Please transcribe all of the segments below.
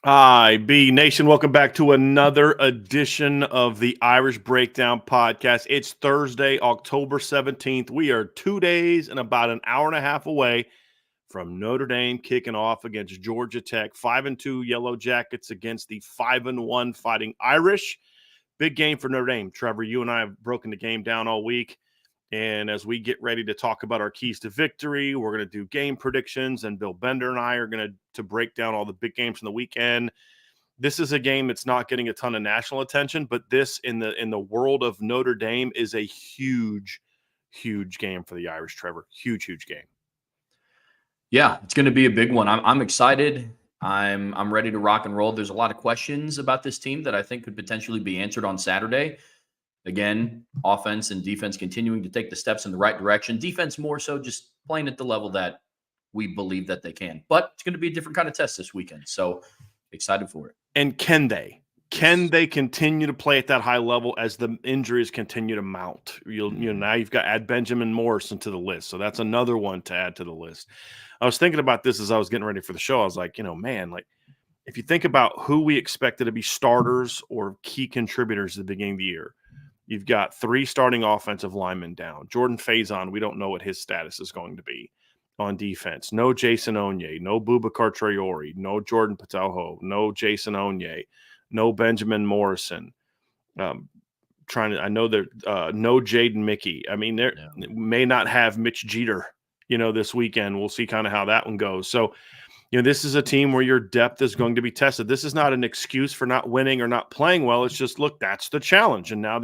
Hi, B Nation. Welcome back to another edition of the Irish Breakdown Podcast. It's Thursday, October 17th. We are 2 days and about an hour and a half away from Notre Dame kicking off against Georgia Tech. 5-2 Yellow Jackets against the 5-1 Fighting Irish. Big game for Notre Dame. Trevor, you and I have broken the game down all week. And as we get ready to talk about our keys to victory, we're going to do game predictions, and Bill Bender and I are going to break down all the big games from the weekend. This is a game that's not getting a ton of national attention, but this in the world of Notre Dame is a huge game for the Irish, Trevor. Huge game. Yeah, it's going to be a big one. I'm excited. I'm ready to rock and roll. There's a lot of questions about this team that I think could potentially be answered on Saturday. Again, offense and defense continuing to take the steps in the right direction. Defense more so just playing at the level that we believe that they can. But it's going to be a different kind of test this weekend. So excited for it. And can they? Can they continue to play at that high level as the injuries continue to mount? Now you've got to add Benjamin Morrison to the list. So that's another one to add to the list. I was thinking about this as I was getting ready for the show. I was like, man, like if you think about who we expected to be starters or key contributors at the beginning of the year, you've got 3 starting offensive linemen down. Jordan Faison, we don't know what his status is going to be on defense. No Jason Onye, no Boubacar Traore, no Jordan Patelho, no Jason Onye, no Benjamin Morrison. I know that no Jaden Mickey. I mean, may not have Mitch Jeter, this weekend. We'll see kind of how that one goes. So, this is a team where your depth is going to be tested. This is not an excuse for not winning or not playing well. It's just, look, that's the challenge. And now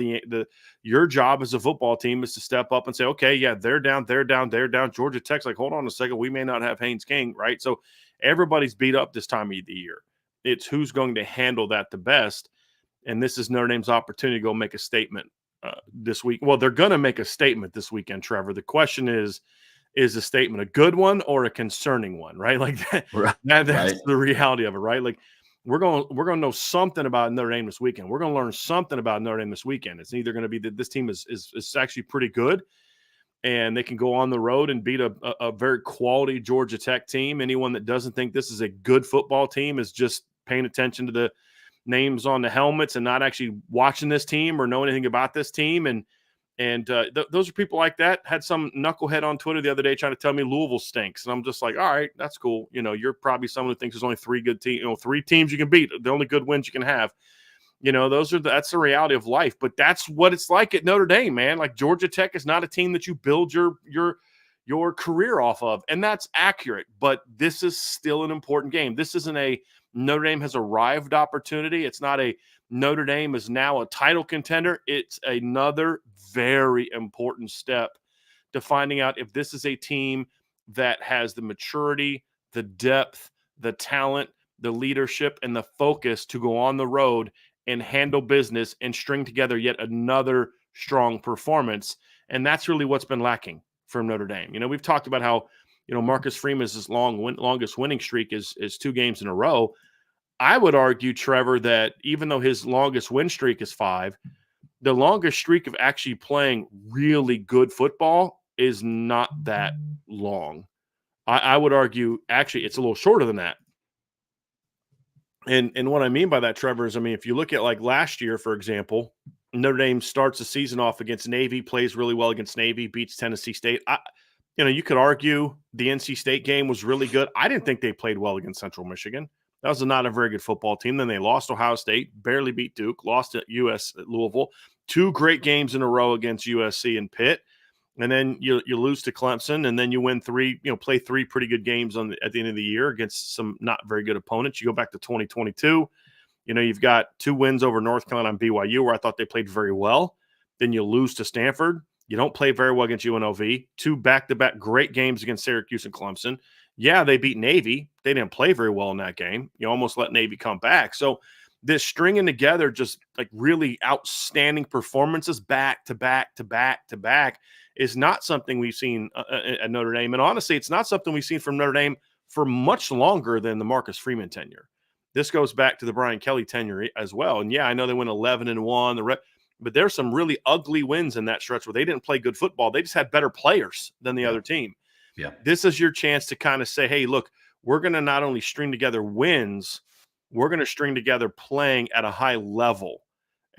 your job as a football team is to step up and say, okay, yeah, they're down. Georgia Tech's like, hold on a second, we may not have Haynes King, right? So everybody's beat up this time of the year. It's who's going to handle that the best. And this is Notre Dame's opportunity to go make a statement this week. Well, they're going to make a statement this weekend, Trevor. The question is a statement a good one or a concerning one, right? Like that's the reality of it, right? Like we're going to know something about Notre Dame this weekend. We're going to learn something about Notre Dame this weekend. It's either going to be that this team is actually pretty good and they can go on the road and beat a very quality Georgia Tech team. Anyone that doesn't think this is a good football team is just paying attention to the names on the helmets and not actually watching this team or know anything about this team. And those are people like that. Had some knucklehead on Twitter the other day trying to tell me Louisville stinks. And I'm just like, all right, that's cool. You're probably someone who thinks there's only 3 good teams, 3 teams you can beat. The only good wins you can have. That's the reality of life. But that's what it's like at Notre Dame, man. Like Georgia Tech is not a team that you build your career off of. And that's accurate. But this is still an important game. This isn't a Notre Dame has arrived opportunity. It's not a Notre Dame is now a title contender. It's another very important step to finding out if this is a team that has the maturity, the depth, the talent, the leadership, and the focus to go on the road and handle business and string together yet another strong performance. And that's really what's been lacking from Notre Dame. We've talked about how, Marcus Freeman's longest winning streak is 2 games in a row. I would argue, Trevor, that even though his longest win streak is 5, the longest streak of actually playing really good football is not that long. I would argue, actually, it's a little shorter than that. And what I mean by that, Trevor, is, if you look at like last year, for example, Notre Dame starts the season off against Navy, plays really well against Navy, beats Tennessee State. You could argue the NC State game was really good. I didn't think they played well against Central Michigan. That was not a very good football team. Then they lost Ohio State, barely beat Duke, lost at Louisville. 2 great games in a row against USC and Pitt. And then you lose to Clemson, and then you win 3, play 3 pretty good games at the end of the year against some not very good opponents. You go back to 2022, you've got 2 wins over North Carolina and BYU, where I thought they played very well. Then you lose to Stanford. You don't play very well against UNLV. 2 back-to-back great games against Syracuse and Clemson. Yeah, they beat Navy. They didn't play very well in that game. You almost let Navy come back. So this stringing together just like really outstanding performances back to back to back to back is not something we've seen at Notre Dame. And honestly, it's not something we've seen from Notre Dame for much longer than the Marcus Freeman tenure. This goes back to the Brian Kelly tenure as well. And yeah, I know they went 11-1, but there's some really ugly wins in that stretch where they didn't play good football. They just had better players than the other team. Yeah. This is your chance to kind of say, hey, look, we're going to not only string together wins, we're going to string together playing at a high level.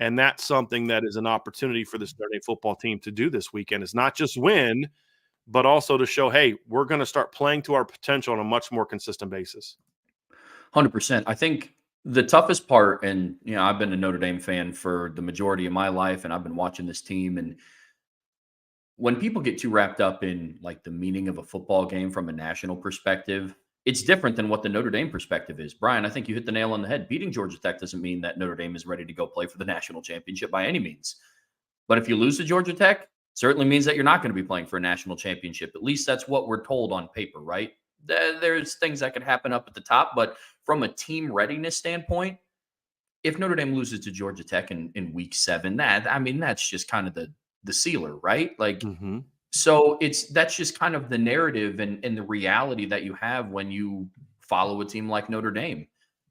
And that's something that is an opportunity for this Notre Dame football team to do this weekend. It's not just win, but also to show, hey, we're going to start playing to our potential on a much more consistent basis. 100%. I think the toughest part, and I've been a Notre Dame fan for the majority of my life, and I've been watching this team. And when people get too wrapped up in like the meaning of a football game from a national perspective, it's different than what the Notre Dame perspective is. Brian, I think you hit the nail on the head. Beating Georgia Tech doesn't mean that Notre Dame is ready to go play for the national championship by any means. But if you lose to Georgia Tech, certainly means that you're not going to be playing for a national championship. At least that's what we're told on paper, right? There's things that could happen up at the top, but from a team readiness standpoint, if Notre Dame loses to Georgia Tech in week 7, that's just kind of the sealer, right? Like, so that's just kind of the narrative and the reality that you have when you follow a team like Notre Dame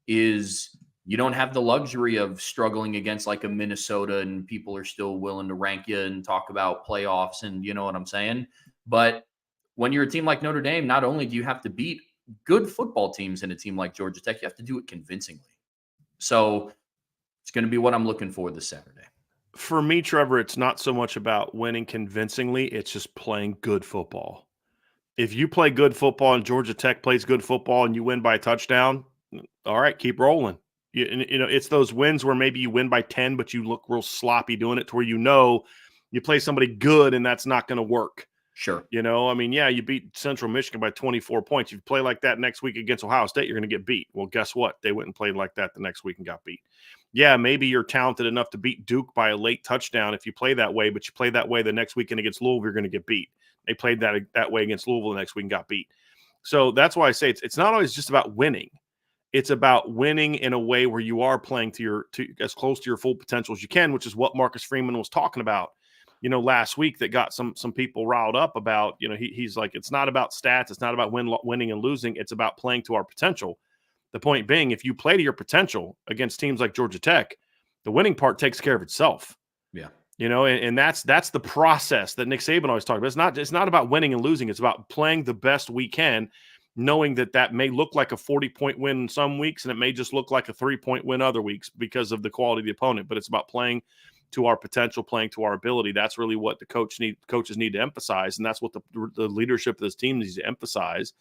is you don't have the luxury of struggling against like a Minnesota and people are still willing to rank you and talk about playoffs and you know what I'm saying? But when you're a team like Notre Dame, not only do you have to beat good football teams in a team like Georgia Tech, you have to do it convincingly. So it's going to be what I'm looking for this Saturday. For me, Trevor, it's not so much about winning convincingly. It's just playing good football. If you play good football and Georgia Tech plays good football and you win by a touchdown, all right, keep rolling. It's those wins where maybe you win by 10, but you look real sloppy doing it to where you play somebody good and that's not going to work. Sure. You beat Central Michigan by 24 points. You play like that next week against Ohio State, you're going to get beat. Well, guess what? They went and played like that the next week and got beat. Yeah, maybe you're talented enough to beat Duke by a late touchdown if you play that way, but you play that way the next weekend against Louisville, you're going to get beat. They played that way against Louisville the next week and got beat. So that's why I say it's not always just about winning. It's about winning in a way where you are playing to as close to your full potential as you can, which is what Marcus Freeman was talking about, last week that got some people riled up about, he's like, it's not about stats. It's not about winning and losing. It's about playing to our potential. The point being, if you play to your potential against teams like Georgia Tech, the winning part takes care of itself. Yeah. And that's the process that Nick Saban always talked about. It's not about winning and losing. It's about playing the best we can, knowing that may look like a 40-point win some weeks, and it may just look like a 3-point win other weeks because of the quality of the opponent. But it's about playing to our potential, playing to our ability. That's really what the coaches need to emphasize, and that's what the leadership of this team needs to emphasize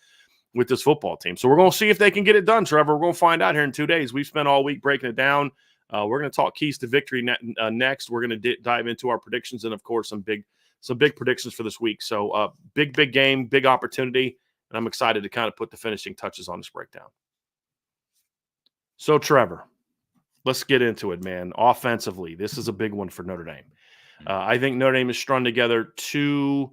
with this football team. So we're going to see if they can get it done, Trevor. We're going to find out here in 2 days. We've spent all week breaking it down. We're going to talk keys to victory next. We're going to dive into our predictions and, of course, some big predictions for this week. So big game, big opportunity, and I'm excited to kind of put the finishing touches on this breakdown. So, Trevor, let's get into it, man. Offensively, this is a big one for Notre Dame. I think Notre Dame has strung together 2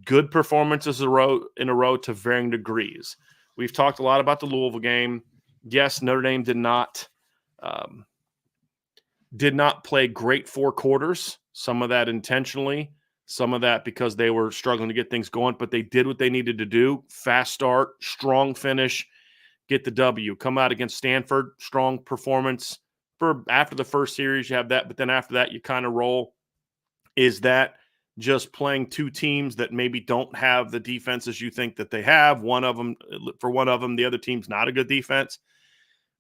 good performances in a row to varying degrees. We've talked a lot about the Louisville game. Yes, Notre Dame did not play great 4 quarters. Some of that intentionally, some of that because they were struggling to get things going, but they did what they needed to do. Fast start, strong finish, get the W. Come out against Stanford, strong performance. After the first series, you have that, but then after that, you kind of roll. Is that just playing 2 teams that maybe don't have the defenses you think that they have? For one of them, the other team's not a good defense.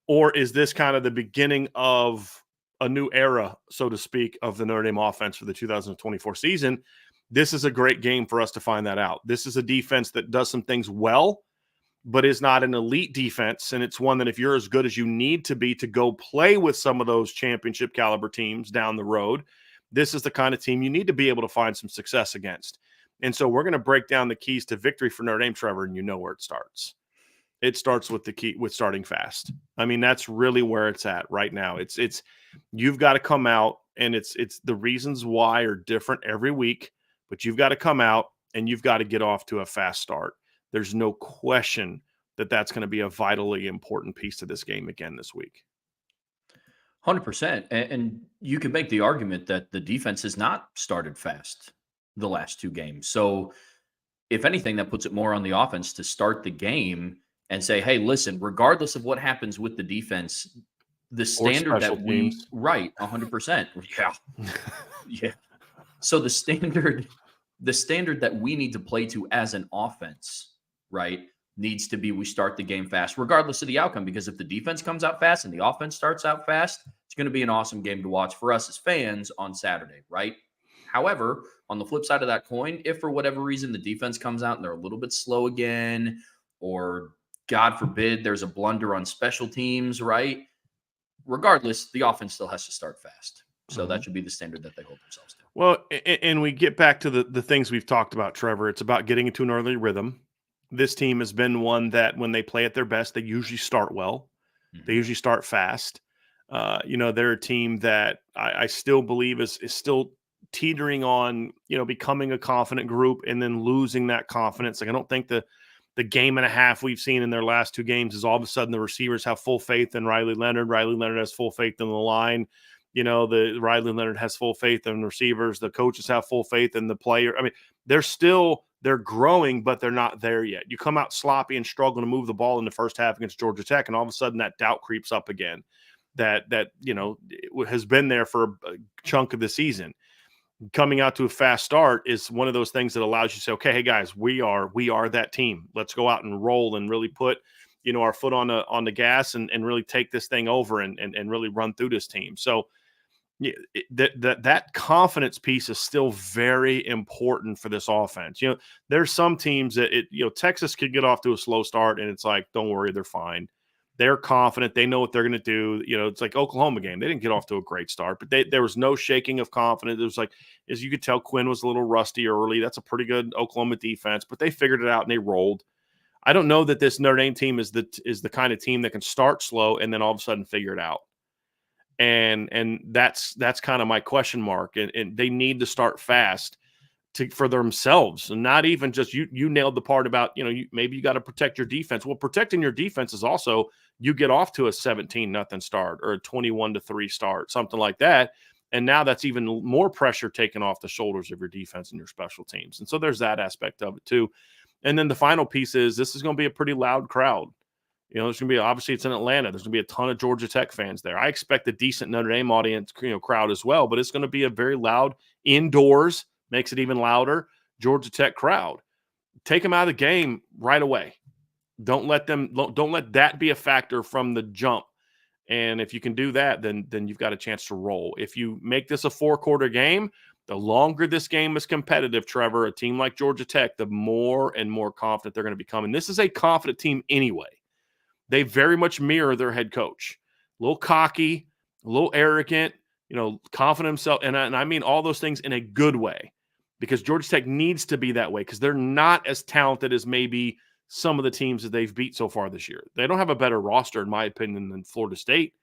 Or is this kind of the beginning of a new era, so to speak, of the Notre Dame offense for the 2024 season? This is a great game for us to find that out. This is a defense that does some things well, but is not an elite defense. And it's one that if you're as good as you need to be to go play with some of those championship caliber teams down the road, this is the kind of team you need to be able to find some success against. And so we're going to break down the keys to victory for Notre Dame, Trevor, and you know where it starts. It starts with starting fast. I mean, that's really where it's at right now. It's you've got to come out, and it's the reasons why are different every week, but you've got to come out and you've got to get off to a fast start. There's no question that that's going to be a vitally important piece to this game again this week. 100%. And you could make the argument that the defense has not started fast the last 2 games. So if anything, that puts it more on the offense to start the game and say, hey, listen, regardless of what happens with the defense, the standard that we – right, 100%. Yeah. Yeah. So the standard that we need to play to as an offense, right, needs to be we start the game fast, regardless of the outcome, because if the defense comes out fast and the offense starts out fast, it's going to be an awesome game to watch for us as fans on Saturday, right? However, on the flip side of that coin, if for whatever reason the defense comes out and they're a little bit slow again, or God forbid there's a blunder on special teams, right? Regardless, the offense still has to start fast. So that should be the standard that they hold themselves to. Well, and we get back to the things we've talked about, Trevor. It's about getting into an early rhythm. This team has been one that when they play at their best, they usually start well. They usually start fast. They're a team that I still believe is still teetering on, becoming a confident group and then losing that confidence. Like, I don't think the game and a half we've seen in their last two games is all of a sudden the receivers have full faith in Riley Leonard. Riley Leonard has full faith in the line. The Riley Leonard has full faith in receivers. The coaches have full faith in the player. I mean, they're growing, but they're not there yet. You come out sloppy and struggling to move the ball in the first half against Georgia Tech, and all of a sudden that doubt creeps up again. That has been there for a chunk of the season. Coming out to a fast start is one of those things that allows you to say, okay, hey guys, we are that team. Let's go out and roll and really put, our foot on the gas and really take this thing over and really run through this team. So that confidence piece is still very important for this offense. There's some teams that Texas could get off to a slow start and it's like, don't worry, they're fine. They're confident. They know what they're going to do. It's like Oklahoma game. They didn't get off to a great start, but there was no shaking of confidence. It was like, as you could tell, Quinn was a little rusty early. That's a pretty good Oklahoma defense, but they figured it out and they rolled. I don't know that this Notre Dame team is the kind of team that can start slow and then all of a sudden figure it out. And that's kind of my question mark. And they need to start fast for themselves, and not even just you nailed the part about, maybe you got to protect your defense. Well, protecting your defense is also you get off to a 17-0 start or a 21-3 start, something like that. And now that's even more pressure taken off the shoulders of your defense and your special teams. And so there's that aspect of it too. And then the final piece is this is going to be a pretty loud crowd. There's going to be, obviously it's in Atlanta. There's going to be a ton of Georgia Tech fans there. I expect a decent Notre Dame audience, crowd as well, but it's going to be a very loud indoors, makes it even louder, Georgia Tech crowd. Take them out of the game right away. Don't let that be a factor from the jump. And if you can do that, then you've got a chance to roll. If you make this a 4-quarter game, the longer this game is competitive, Trevor, a team like Georgia Tech, the more and more confident they're going to become. And this is a confident team anyway. They very much mirror their head coach. A little cocky, a little arrogant, confident himself. And I mean all those things in a good way, because Georgia Tech needs to be that way because they're not as talented as maybe some of the teams that they've beat so far this year. They don't have a better roster, in my opinion, than Florida State.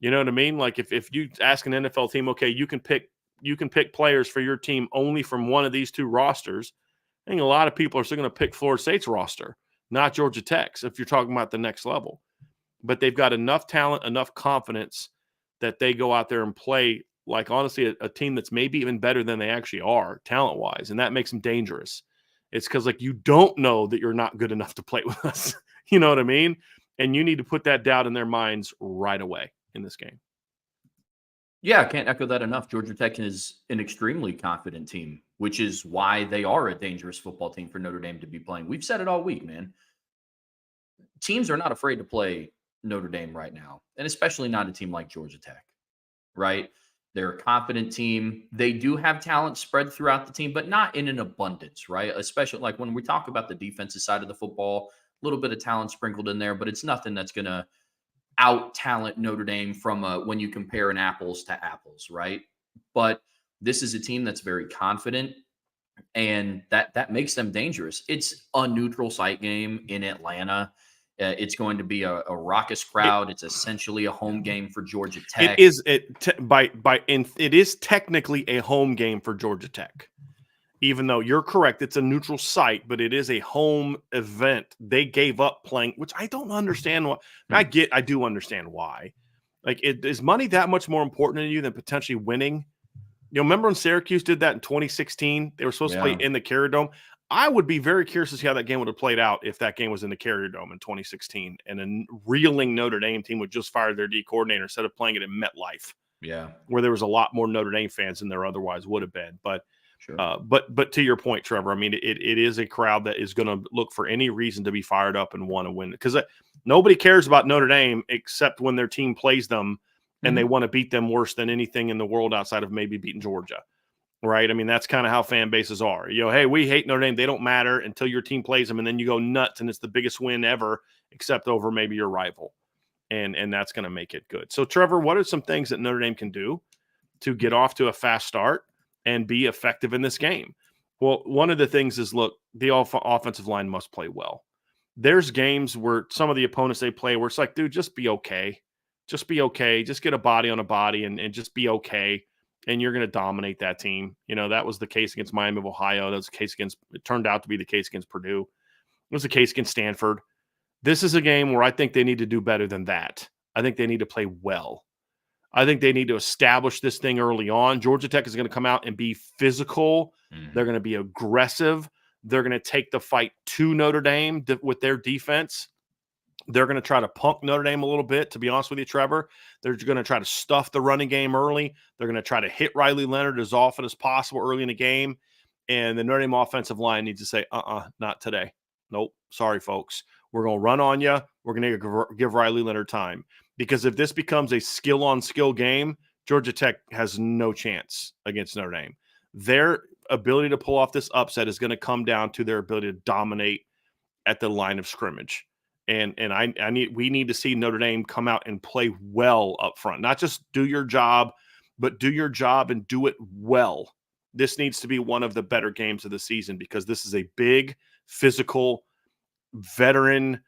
You know what I mean? Like if you ask an NFL team, okay, you can pick players for your team only from one of these two rosters, I think a lot of people are still going to pick Florida State's roster, not Georgia Tech's, if you're talking about the next level. But they've got enough talent, enough confidence that they go out there and play like, honestly, a team that's maybe even better than they actually are talent-wise, and that makes them dangerous. It's because, you don't know that you're not good enough to play with us. You know what I mean? And you need to put that doubt in their minds right away in this game. Yeah, I can't echo that enough. Georgia Tech is an extremely confident team, which is why they are a dangerous football team for Notre Dame to be playing. We've said it all week, man. Teams are not afraid to play Notre Dame right now, and especially not a team like Georgia Tech, right? They're a confident team. They do have talent spread throughout the team, but not in an abundance, right? Especially like when we talk about the defensive side of the football, a little bit of talent sprinkled in there, but it's nothing that's going to out-talent Notre Dame from when you compare an apples to apples, right? But this is a team that's very confident, and that makes them dangerous. It's a neutral site game in Atlanta. It's going to be a raucous crowd. It's essentially a home game for Georgia Tech. It is technically a home game for Georgia Tech. Even though you're correct, it's a neutral site, but it is a home event. They gave up playing, which I don't understand why. I do understand why. Like, is money that much more important to you than potentially winning? Remember when Syracuse did that in 2016? They were supposed to play in the Carrier Dome. I would be very curious to see how that game would have played out if that game was in the Carrier Dome in 2016 and a reeling Notre Dame team would just fire their D coordinator instead of playing it in MetLife. Yeah. Where there was a lot more Notre Dame fans than there otherwise would have been. But Sure. But to your point, Trevor, I mean, it is a crowd that is going to look for any reason to be fired up and want to win, because nobody cares about Notre Dame except when their team plays them and they want to beat them worse than anything in the world outside of maybe beating Georgia. Right. I mean, that's kind of how fan bases are. Hey, we hate Notre Dame. They don't matter until your team plays them. And then you go nuts and it's the biggest win ever, except over maybe your rival. And that's going to make it good. So, Trevor, what are some things that Notre Dame can do to get off to a fast start and be effective in this game? Well, one of the things is, look, the offensive line must play well. There's games where some of the opponents they play where it's like, dude, just be okay. Just be okay. Just get a body on a body and just be okay. And you're going to dominate that team. That was the case against Miami of Ohio. That was the case it turned out to be the case against Purdue. It was the case against Stanford. This is a game where I think they need to do better than that. I think they need to play well. I think they need to establish this thing early on. Georgia Tech is going to come out and be physical. They're going to be aggressive. They're going to take the fight to Notre Dame with their defense. They're going to try to punk Notre Dame a little bit, to be honest with you, Trevor. They're going to try to stuff the running game early. They're going to try to hit Riley Leonard as often as possible early in the game. And the Notre Dame offensive line needs to say, not today. Nope. Sorry, folks. We're going to run on you. We're going to give Riley Leonard time. Because if this becomes a skill-on-skill game, Georgia Tech has no chance against Notre Dame. Their ability to pull off this upset is going to come down to their ability to dominate at the line of scrimmage. And we need to see Notre Dame come out and play well up front. Not just do your job, but do your job and do it well. This needs to be one of the better games of the season, because this is a big, physical, veteran,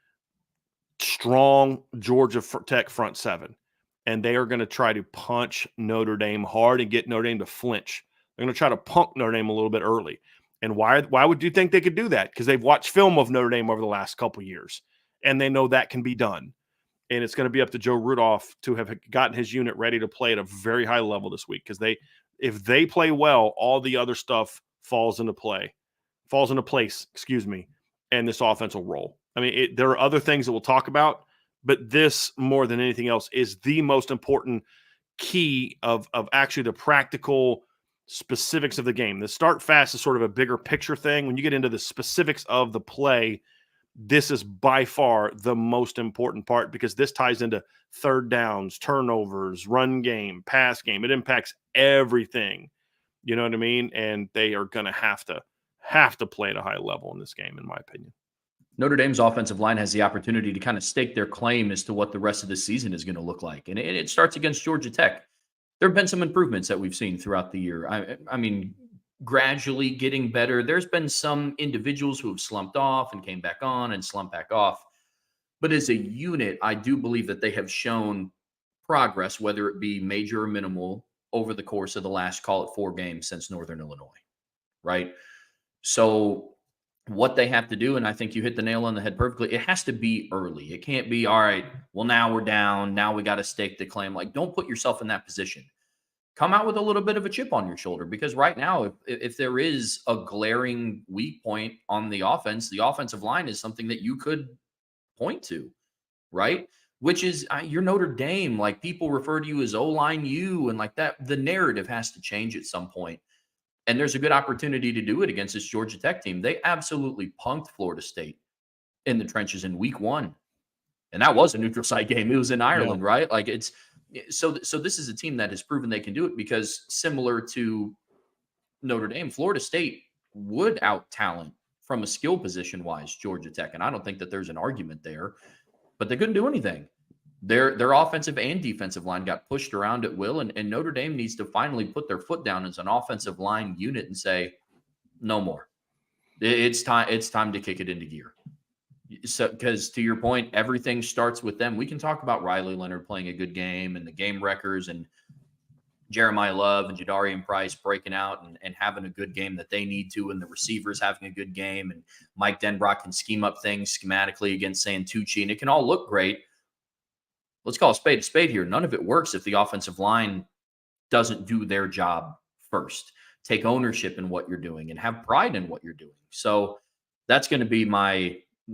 strong Georgia Tech front seven. And they are going to try to punch Notre Dame hard and get Notre Dame to flinch. They're going to try to punk Notre Dame a little bit early. And why would you think they could do that? Because they've watched film of Notre Dame over the last couple years. And they know that can be done. And it's going to be up to Joe Rudolph to have gotten his unit ready to play at a very high level this week. Because if they play well, all the other stuff falls into place, and this offense will roll. I mean, there are other things that we'll talk about, but this, more than anything else, is the most important key of actually the practical specifics of the game. The start fast is sort of a bigger picture thing. When you get into the specifics of the play, this is by far the most important part, because this ties into third downs, turnovers, run game, pass game. It impacts everything. You know what I mean? And they are going to have to play at a high level in this game, in my opinion. Notre Dame's offensive line has the opportunity to kind of stake their claim as to what the rest of the season is going to look like. And it starts against Georgia Tech. There have been some improvements that we've seen throughout the year. I mean, gradually getting better. There's been some individuals who have slumped off and came back on and slumped back off. But as a unit, I do believe that they have shown progress, whether it be major or minimal, over the course of the last, call it 4 games since Northern Illinois, right? So what they have to do, and I think you hit the nail on the head perfectly, it has to be early. It can't be, all right, well, now we're down. Now we got to stake the claim. Like, don't put yourself in that position. Come out with a little bit of a chip on your shoulder, because right now, if there is a glaring weak point on the offense, the offensive line is something that you could point to, right? Which is you're Notre Dame. Like, people refer to you as O-line U, and like that, the narrative has to change at some point. And there's a good opportunity to do it against this Georgia Tech team. They absolutely punked Florida State in the trenches in week 1. And that was a neutral site game. It was in Ireland, right? Like, it's so this is a team that has proven they can do it, because similar to Notre Dame, Florida State would out-talent from a skill position-wise Georgia Tech. And I don't think that there's an argument there, but they couldn't do anything. Their offensive and defensive line got pushed around at will, and Notre Dame needs to finally put their foot down as an offensive line unit and say, no more. It's time to kick it into gear. So, because to your point, everything starts with them. We can talk about Riley Leonard playing a good game and the game wreckers and Jeremiah Love and Jadarian Price breaking out and having a good game that they need to, and the receivers having a good game, and Mike Denbrock can scheme up things schematically against Santucci, and it can all look great. Let's call a spade here. None of it works if the offensive line doesn't do their job first. Take ownership in what you're doing and have pride in what you're doing. So that's going to be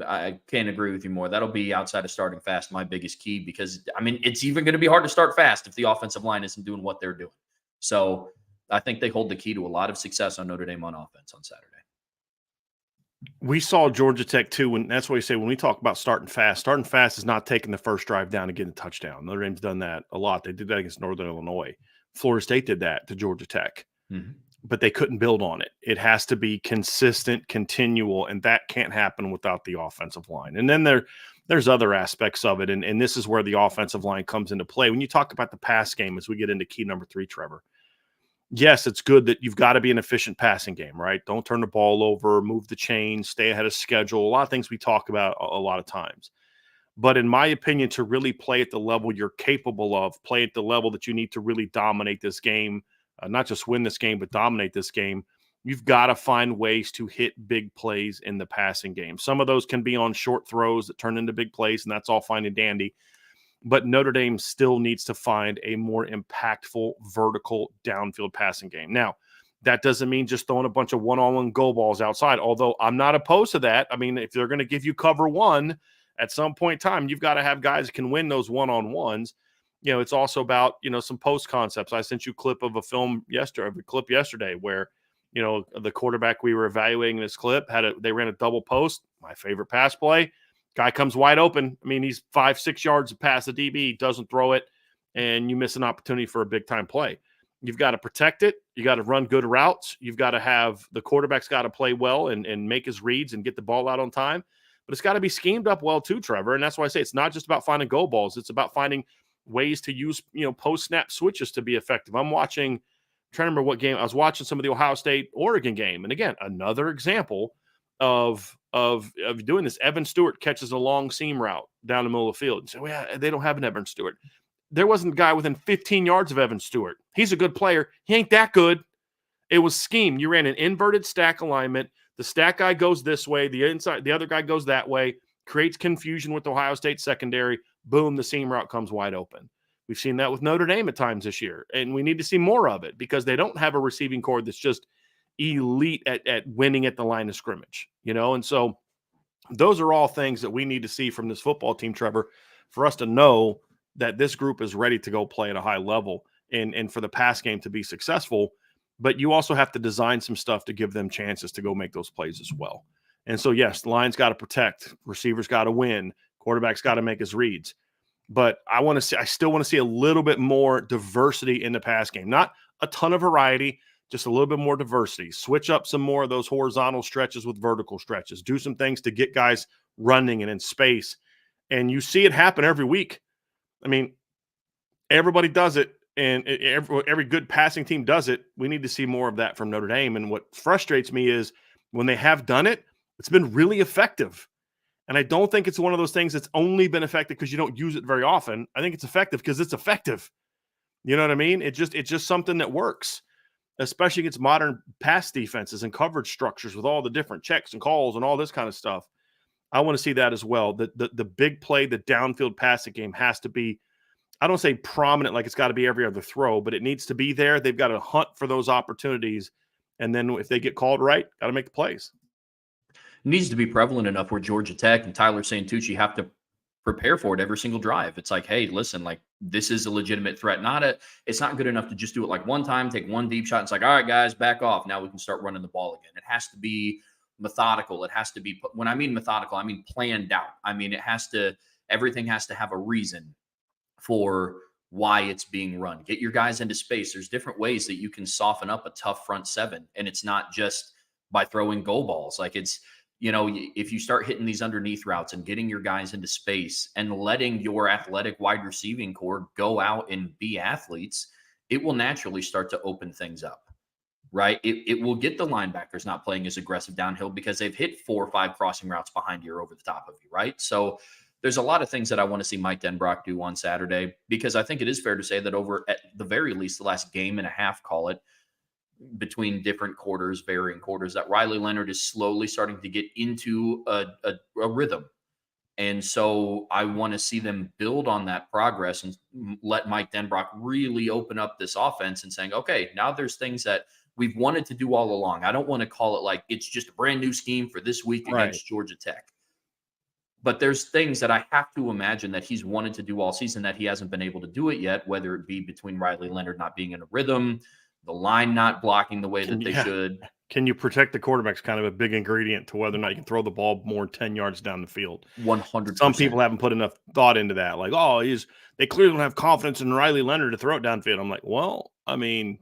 I can't agree with you more. That'll be, outside of starting fast, my biggest key, because, I mean, it's even going to be hard to start fast if the offensive line isn't doing what they're doing. So I think they hold the key to a lot of success on Notre Dame on offense on Saturday. We saw Georgia Tech too, and that's what we say when we talk about starting fast. Starting fast is not taking the first drive down and getting a touchdown. Notre Dame's done that a lot. They did that against Northern Illinois. Florida State did that to Georgia Tech, but they couldn't build on it. It has to be consistent, continual, and that can't happen without the offensive line. And then there's other aspects of it, and this is where the offensive line comes into play. When you talk about the pass game, as we get into key number 3, Trevor, yes, it's good that you've got to be an efficient passing game, right? Don't turn the ball over, move the chain, stay ahead of schedule. A lot of things we talk about a lot of times. But in my opinion, to really play at the level you're capable of, play at the level that you need to really dominate this game, not just win this game, but dominate this game, you've got to find ways to hit big plays in the passing game. Some of those can be on short throws that turn into big plays, and that's all fine and dandy. But Notre Dame still needs to find a more impactful vertical downfield passing game. Now, that doesn't mean just throwing a bunch of one-on-one go balls outside, although I'm not opposed to that. I mean, if they're going to give you cover one, at some point in time, you've got to have guys that can win those one-on-ones. You know, it's also about, some post concepts. I sent you a clip of a clip yesterday where, the quarterback we were evaluating in this clip they ran a double post, my favorite pass play. Guy comes wide open. I mean, he's 5-6 yards past the DB, doesn't throw it, and you miss an opportunity for a big-time play. You've got to protect it. You got to run good routes. You've got to have the quarterback's got to play well and make his reads and get the ball out on time. But it's got to be schemed up well too, Trevor. And that's why I say it's not just about finding go balls. It's about finding ways to use, post-snap switches to be effective. I'm trying to remember what game. I was watching some of the Ohio State-Oregon game. And again, another example of doing this. Evan Stewart catches a long seam route down the middle of the field. And so, yeah, they don't have an Evan Stewart. There wasn't a guy within 15 yards of Evan Stewart. He's a good player. He ain't that good. It was scheme. You ran an inverted stack alignment. The stack guy goes this way. The other guy goes that way. Creates confusion with the Ohio State secondary. Boom, the seam route comes wide open. We've seen that with Notre Dame at times this year, and we need to see more of it because they don't have a receiving core that's just elite at winning at the line of scrimmage, And so those are all things that we need to see from this football team, Trevor, for us to know that this group is ready to go play at a high level and for the pass game to be successful. But you also have to design some stuff to give them chances to go make those plays as well. And so, yes, the line's got to protect, receivers got to win, quarterback's got to make his reads. But I still want to see a little bit more diversity in the pass game. Not a ton of variety, just a little bit more diversity. Switch up some more of those horizontal stretches with vertical stretches. Do some things to get guys running and in space. And you see it happen every week. I mean, everybody does it. And every good passing team does it. We need to see more of that from Notre Dame. And what frustrates me is when they have done it, it's been really effective. And I don't think it's one of those things that's only been effective because you don't use it very often. I think it's effective because it's effective. You know what I mean? It's just something that works, especially against modern pass defenses and coverage structures with all the different checks and calls and all this kind of stuff. I want to see that as well. The big play, the downfield passing game has to be, I don't say prominent like it's got to be every other throw, but it needs to be there. They've got to hunt for those opportunities. And then if they get called right, got to make the plays. It needs to be prevalent enough where Georgia Tech and Tyler Santucci have to prepare for it every single drive. It's like, hey, listen, like this is a legitimate threat. It's not good enough to just do it like one time, take one deep shot. It's like, all right, guys, back off. Now we can start running the ball again. It has to be methodical. It has to be, when I mean methodical, I mean planned out. I mean, everything has to have a reason for why it's being run. Get your guys into space. There's different ways that you can soften up a tough front seven. And it's not just by throwing goal balls. Like it's, if you start hitting these underneath routes and getting your guys into space and letting your athletic wide receiving core go out and be athletes, it will naturally start to open things up, right? It will get the linebackers not playing as aggressive downhill because they've hit 4 or 5 crossing routes behind you or over the top of you, right? So there's a lot of things that I want to see Mike Denbrock do on Saturday, because I think it is fair to say that over at the very least, the last game and a half, call it, between different quarters, varying quarters, that Riley Leonard is slowly starting to get into a rhythm. And so I want to see them build on that progress and let Mike Denbrock really open up this offense and saying, okay, now there's things that we've wanted to do all along. I don't want to call it like it's just a brand new scheme for this week against Georgia Tech. But there's things that I have to imagine that he's wanted to do all season that he hasn't been able to do it yet, whether it be between Riley Leonard not being in a rhythm, the line not blocking the way that they should. Can you protect the quarterback's kind of a big ingredient to whether or not you can throw the ball more than 10 yards down the field. 100%. Some people haven't put enough thought into that. Like, oh, they clearly don't have confidence in Riley Leonard to throw it downfield. I'm like, well, I mean,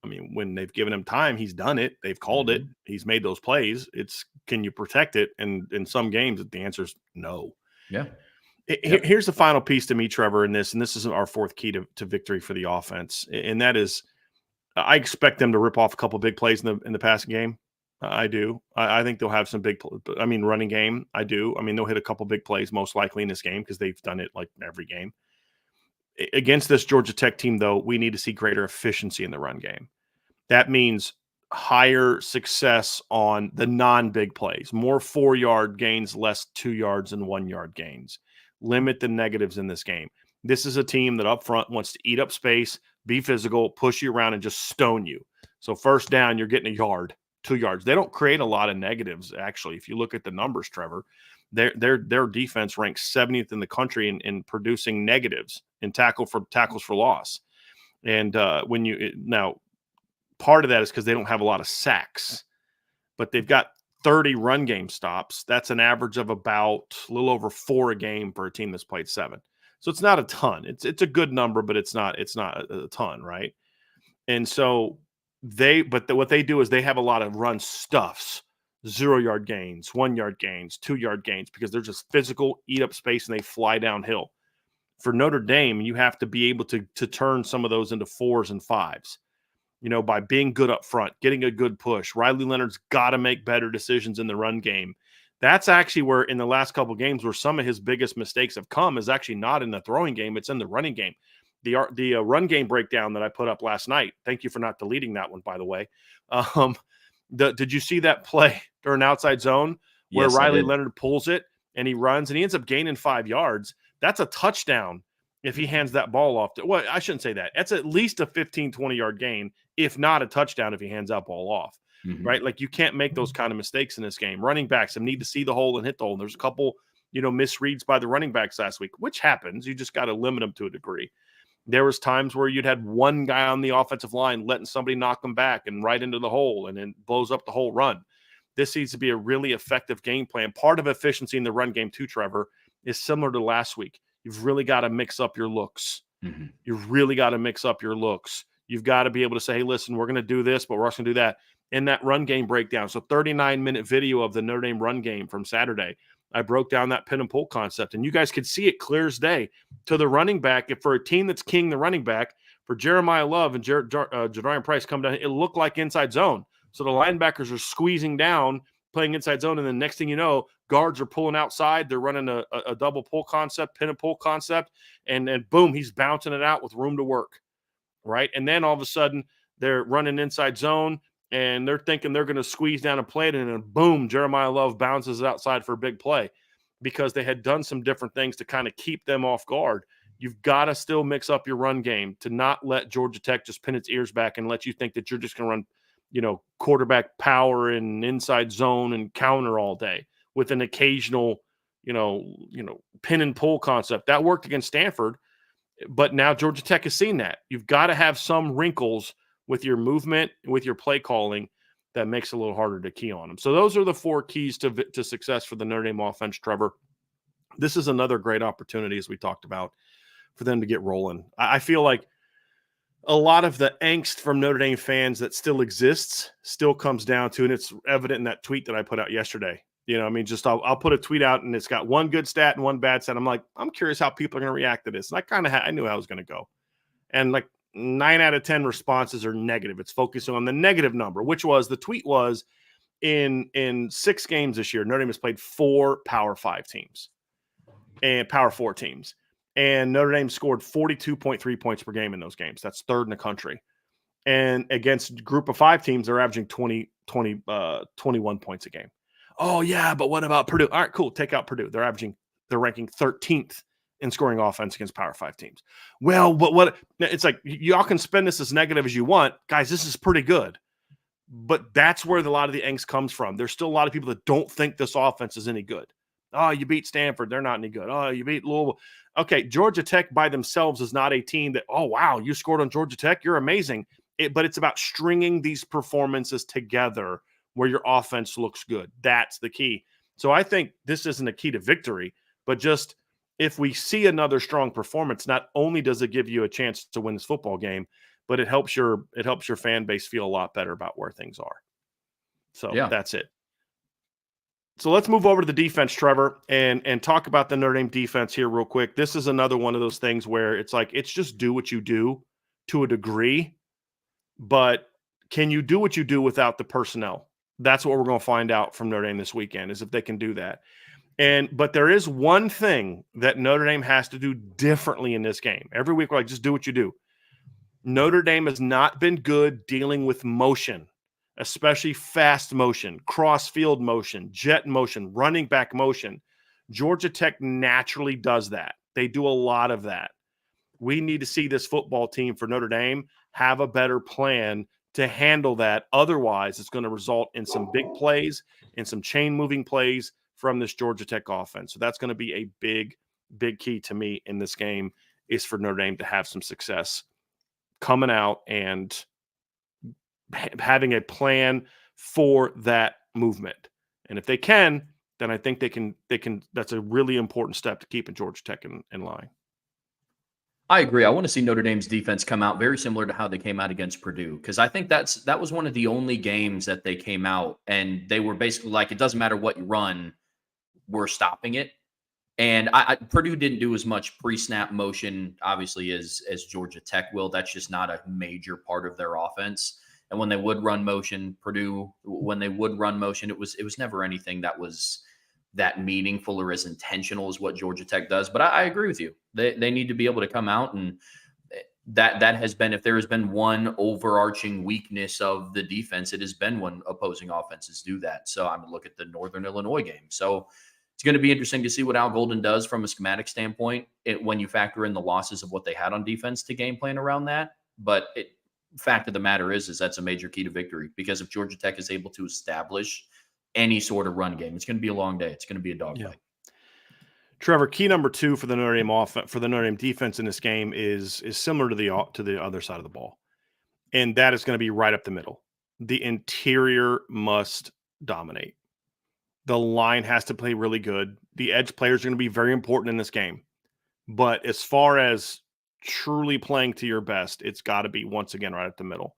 when they've given him time, he's done it. They've called it. He's made those plays. Can you protect it? And in some games, the answer is no. Yeah. Here's the final piece to me, Trevor, in this, and this is our fourth key to victory for the offense, and that is I expect them to rip off a couple big plays in the passing game. I do. I think they'll have some big – running game, I do. They'll hit a couple big plays most likely in this game because they've done it like every game. Against this Georgia Tech team, though, we need to see greater efficiency in the run game. That means higher success on the non-big plays, more 4-yard gains, less 2 yards and 1 yard gains. Limit the negatives in this game. This is a team that up front wants to eat up space, be physical, push you around, and just stone you. So first down, you're getting a yard, 2 yards. They don't create a lot of negatives, actually. If you look at the numbers, Trevor, their defense ranks 70th in the country in producing negatives in tackles for loss. And now part of that is because they don't have a lot of sacks, but they've got 30 run game stops. That's an average of about a little over 4 a game for a team that's played 7. So it's not a ton. It's a good number, but it's not a ton, right? And so what they do is they have a lot of run stuffs, 0-yard gains, 1-yard gains, 2-yard gains, because they're just physical, eat up space, and they fly downhill. For Notre Dame, you have to be able to turn some of those into 4s and 5s, by being good up front, getting a good push. Riley Leonard's got to make better decisions in the run game. That's actually where in the last couple of games where some of his biggest mistakes have come is actually not in the throwing game. It's in the running game. The run game breakdown that I put up last night. Thank you for not deleting that one, by the way. Did you see that play during outside zone where Riley Leonard pulls it and he runs and he ends up gaining 5 yards? That's a touchdown if he hands that ball off. Well, I shouldn't say that. That's at least a 15, 20-yard gain, if not a touchdown if he hands that ball off. Right? Like you can't make those kind of mistakes in this game. Running backs need to see the hole and hit the hole. And there's a couple, misreads by the running backs last week, which happens. You just got to limit them to a degree. There was times where you'd had one guy on the offensive line letting somebody knock them back and right into the hole and then blows up the whole run. This needs to be a really effective game plan. Part of efficiency in the run game too, Trevor, is similar to last week. You've really got to mix up your looks. You've really got to mix up your looks. You've got to be able to say, hey, listen, we're going to do this, but we're also going to do that. In that run game breakdown, so 39-minute video of the Notre Dame run game from Saturday, I broke down that pin and pull concept, and you guys could see it clear as day. To the running back, if for a team that's king the running back, for Jeremiah Love and Jadarian Price come down, it looked like inside zone. So the linebackers are squeezing down, playing inside zone, and then next thing you know, guards are pulling outside. They're running a double pull concept, pin and pull concept, and then boom, he's bouncing it out with room to work, right? And then all of a sudden, they're running inside zone, and they're thinking they're going to squeeze down a plate, and then boom, Jeremiah Love bounces it outside for a big play because they had done some different things to kind of keep them off guard. You've got to still mix up your run game to not let Georgia Tech just pin its ears back and let you think that you're just going to run, quarterback power and inside zone and counter all day with an occasional, pin and pull concept. That worked against Stanford, but now Georgia Tech has seen that. You've got to have some wrinkles with your movement, with your play calling, that makes it a little harder to key on them. So those are the 4 keys to success for the Notre Dame offense, Trevor. This is another great opportunity, as we talked about, for them to get rolling. I feel like a lot of the angst from Notre Dame fans that still exists still comes down to, and it's evident in that tweet that I put out yesterday. I'll put a tweet out and it's got one good stat and one bad stat. I'm like, I'm curious how people are going to react to this. And I knew how I was going to go. And like 9 out of 10 responses are negative. It's focusing on the negative number, which was the tweet was in 6 games this year, Notre Dame has played 4 Power 5 teams and Power 4 teams. And Notre Dame scored 42.3 points per game in those games. That's 3rd in the country. And against group of 5 teams, they're averaging 21 points a game. Oh, yeah, but what about Purdue? All right, cool. Take out Purdue. They're ranking 13th in scoring offense against Power 5 teams. Well, but what – it's like y'all can spend this as negative as you want. Guys, this is pretty good. But that's where a lot of the angst comes from. There's still a lot of people that don't think this offense is any good. Oh, you beat Stanford. They're not any good. Oh, you beat Louisville. Okay, Georgia Tech by themselves is not a team that, oh, wow, you scored on Georgia Tech. You're amazing. But it's about stringing these performances together where your offense looks good. That's the key. So I think this isn't a key to victory, but just if we see another strong performance, not only does it give you a chance to win this football game, but it helps your fan base feel a lot better about where things are. So that's it. So let's move over to the defense, Trevor, and talk about the Notre Dame defense here real quick. This is another one of those things where it's like it's just do what you do to a degree, but can you do what you do without the personnel? That's what we're going to find out from Notre Dame this weekend, is if they can do that. But there is one thing that Notre Dame has to do differently in this game. Every week we're like, just do what you do. Notre Dame has not been good dealing with motion, especially fast motion, cross-field motion, jet motion, running back motion. Georgia Tech naturally does that. They do a lot of that. We need to see this football team for Notre Dame have a better plan to handle that. Otherwise, it's going to result in some big plays and some chain-moving plays from this Georgia Tech offense. So that's going to be a big, big key to me in this game, is for Notre Dame to have some success coming out and having a plan for that movement. And if they can, then I think they can, that's a really important step to keeping Georgia Tech in line. I agree. I want to see Notre Dame's defense come out very similar to how they came out against Purdue, because I think that was one of the only games that they came out and they were basically like, it doesn't matter what you run, we're stopping it. And Purdue didn't do as much pre-snap motion, obviously, as Georgia Tech will. That's just not a major part of their offense. And when they would run motion, Purdue, when they would run motion, it was never anything that was that meaningful or as intentional as what Georgia Tech does. But I agree with you. They need to be able to come out, and that has been, if there has been one overarching weakness of the defense, it has been when opposing offenses do that. So I'm going to look at the Northern Illinois game. So it's going to be interesting to see what Al Golden does from a schematic standpoint when you factor in the losses of what they had on defense to game plan around that. But fact of the matter is that's a major key to victory, because if Georgia Tech is able to establish any sort of run game, it's going to be a long day. It's going to be a dogfight. Yeah. Trevor, key number 2 for the Notre Dame offense, for the Notre Dame defense in this game is similar to the other side of the ball, and that is going to be right up the middle. The interior must dominate. The line has to play really good. The edge players are going to be very important in this game. But as far as truly playing to your best, it's got to be, once again, right up the middle.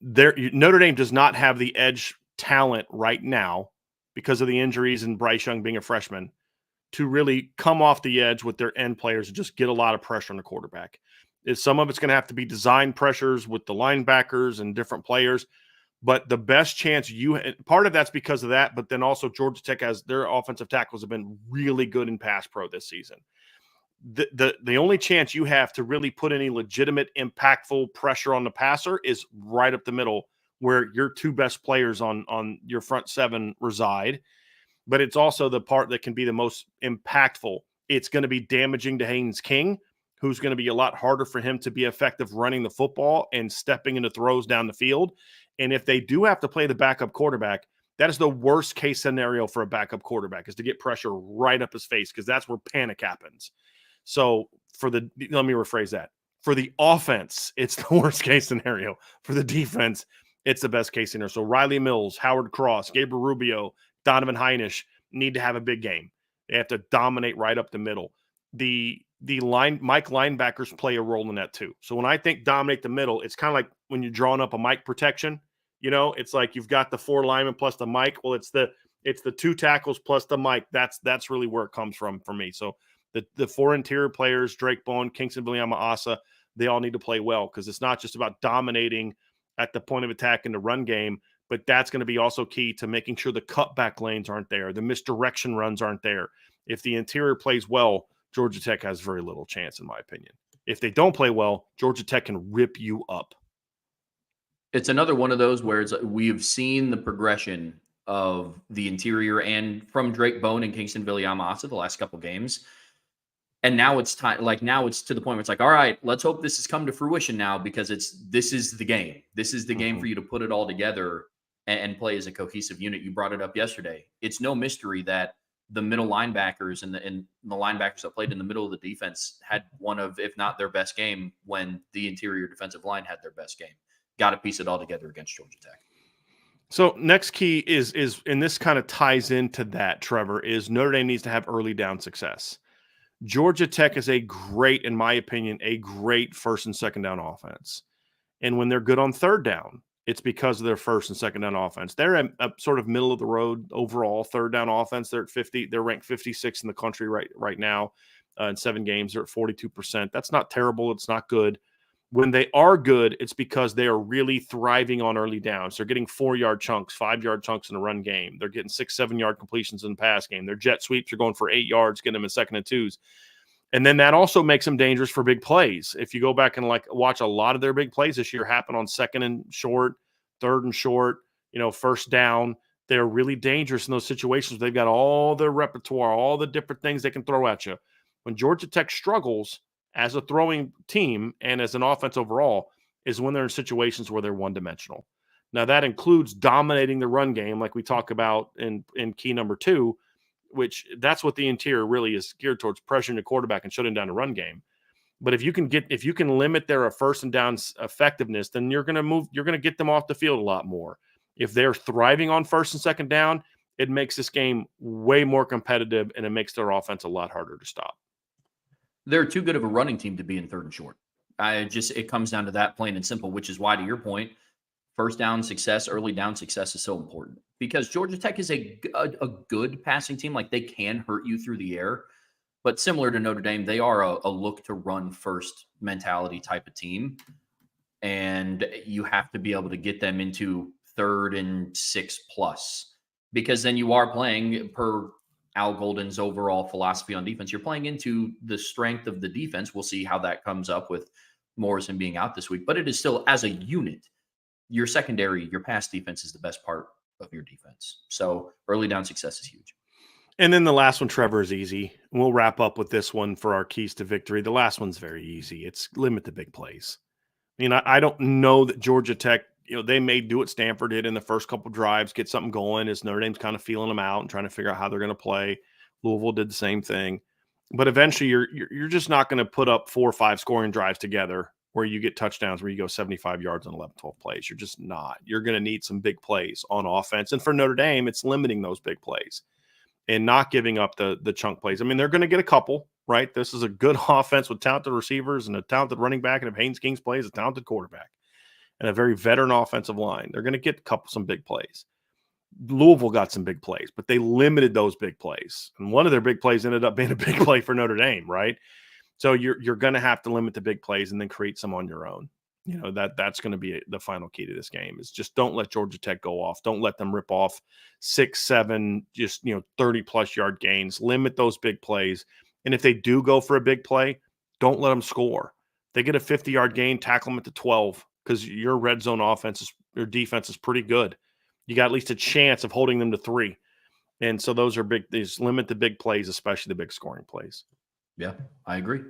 Notre Dame does not have the edge talent right now, because of the injuries and Bryce Young being a freshman, to really come off the edge with their end players and just get a lot of pressure on the quarterback. Some of it's going to have to be design pressures with the linebackers and different players. But the best chance part of that's because of that, but then also Georgia Tech has their offensive tackles have been really good in pass pro this season. The only chance you have to really put any legitimate, impactful pressure on the passer is right up the middle, where your 2 best players on your front 7 reside. But it's also the part that can be the most impactful. It's going to be damaging to Haynes King, who's going to be a lot harder for him to be effective running the football and stepping into throws down the field. And if they do have to play the backup quarterback, that is the worst case scenario for a backup quarterback, is to get pressure right up his face, because that's where panic happens. So let me rephrase that. For the offense, it's the worst case scenario. For the defense, it's the best case scenario. So Riley Mills, Howard Cross, Gabriel Rubio, Donovan Heinisch need to have a big game. They have to dominate right up the middle. The Mike linebackers play a role in that too. So when I think dominate the middle, it's kind of like when you're drawing up a Mike protection. It's like you've got the 4 linemen plus the Mike. Well, it's the 2 tackles plus the Mike. That's really where it comes from for me. So the 4 interior players, Drake Bowen, Kingston Viliama-Asa, they all need to play well, because it's not just about dominating at the point of attack in the run game, but that's going to be also key to making sure the cutback lanes aren't there, the misdirection runs aren't there. If the interior plays well, Georgia Tech has very little chance, in my opinion. If they don't play well, Georgia Tech can rip you up. It's another one of those where we've seen the progression of the interior, and from Drake Bowen and Kingston Viliama-Asa the last couple games. And now it's time, now it's to the point where it's like, all right, let's hope this has come to fruition now, because this is the game. This is the game for you to put it all together and play as a cohesive unit. You brought it up yesterday. It's no mystery that the middle linebackers and the linebackers that played in the middle of the defense had one of, if not their best game, when the interior defensive line had their best game. got to piece it all together against Georgia Tech. So next key is, and this kind of ties into that, Trevor, is Notre Dame needs to have early down success. Georgia Tech is in my opinion, a great first and second down offense. And when they're good on third down, it's because of their first and second down offense. They're a sort of middle of the road overall third down offense. They're at 50. They're ranked 56 in the country right now. In 7 games, they're at 42%. That's not terrible. It's not good. When they are good, it's because they are really thriving on early downs. They're getting 4-yard chunks, 5-yard chunks in the run game. They're getting 6-7-yard completions in the pass game. Their jet sweeps are going for 8 yards, getting them in 2nd and 2s. And then that also makes them dangerous for big plays. If you go back and watch a lot of their big plays this year happen on 2nd and short, 3rd and short, 1st down, they're really dangerous in those situations. They've got all their repertoire, all the different things they can throw at you. When Georgia Tech struggles as a throwing team and as an offense overall is when they're in situations where they're one-dimensional. Now, that includes dominating the run game like we talk about in key number 2, which that's what the interior really is geared towards, pressuring the quarterback and shutting down the run game. But if you can limit their first and down effectiveness, then you're going to get them off the field a lot more. If they're thriving on first and second down, it makes this game way more competitive and it makes their offense a lot harder to stop. They're too good of a running team to be in 3rd and short. It comes down to that, plain and simple, which is why, to your point, first down success, early down success is so important, because Georgia Tech is a good passing team. Like, they can hurt you through the air, but similar to Notre Dame, they are a look to run first mentality type of team. And you have to be able to get them into 3rd and 6+, because then you are playing per Al Golden's overall philosophy on defense. You're playing into the strength of the defense. We'll see how that comes up with Morrison being out this week, but it is still, as a unit, your secondary, your pass defense is the best part of your defense. So early down success is huge. And then the last one, Trevor, is easy. We'll wrap up with this one for our keys to victory. The last one's very easy. It's limit the big plays. I mean, I don't know that Georgia Tech, they may do what Stanford did in the first couple of drives, get something going as Notre Dame's kind of feeling them out and trying to figure out how they're going to play. Louisville did the same thing. But eventually you're just not going to put up 4 or 5 scoring drives together where you get touchdowns where you go 75 yards on 11, 12 plays. You're just not. You're going to need some big plays on offense. And for Notre Dame, it's limiting those big plays and not giving up the chunk plays. I mean, they're going to get a couple, right? This is a good offense with talented receivers and a talented running back. And if Haynes Kings plays, a talented quarterback and a very veteran offensive line, they're going to get some big plays. Louisville got some big plays, but they limited those big plays. And one of their big plays ended up being a big play for Notre Dame, right? So you're going to have to limit the big plays and then create some on your own. That's going to be the final key to this game is just don't let Georgia Tech go off. Don't let them rip off 6, 7, 30+ yard gains. Limit those big plays. And if they do go for a big play, don't let them score. They get a 50-yard gain, tackle them at the 12 because your red zone your defense is pretty good. You got at least a chance of holding them to 3. And so those are big. These limit the big plays, especially the big scoring plays. Yeah, I agree.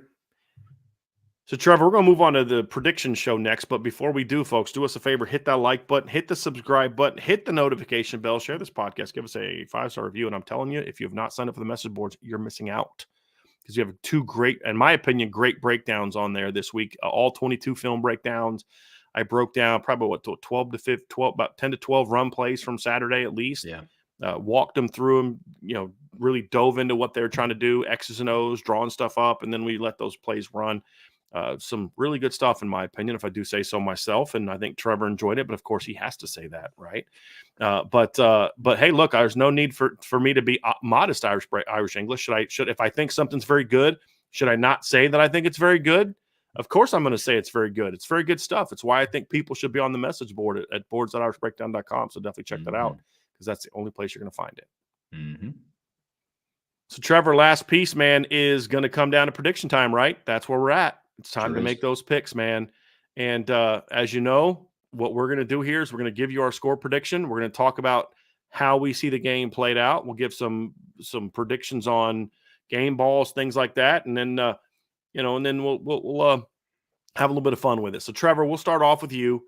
So, Trevor, we're going to move on to the prediction show next. But before we do, folks, do us a favor. Hit that like button. Hit the subscribe button. Hit the notification bell. Share this podcast. Give us a 5-star review. And I'm telling you, if you have not signed up for the message boards, you're missing out. Because you have 2 great, in my opinion, great breakdowns on there this week. All 22 film breakdowns. I broke down probably, 12 about 10 to 12 run plays from Saturday at least. Yeah. Walked them through them, really dove into what they're trying to do, X's and O's, drawing stuff up, and then we let those plays run. Some really good stuff, in my opinion, if I do say so myself. And I think Trevor enjoyed it, but of course he has to say that, right? But hey, look, there's no need for me to be modest Irish English. If I think something's very good, should I not say that I think it's very good? Of course I'm going to say it's very good. It's very good stuff. It's why I think people should be on the message board at boards.irishbreakdown.com. So definitely check that out because that's the only place you're going to find it. Mm-hmm. So Trevor, last piece, man, is going to come down to prediction time, right? That's where we're at. It's time to make those picks, man. And as you know, what we're going to do here is we're going to give you our score prediction. We're going to talk about how we see the game played out. We'll give some predictions on game balls, things like that. And then, and then we'll have a little bit of fun with it. So Trevor, we'll start off with you.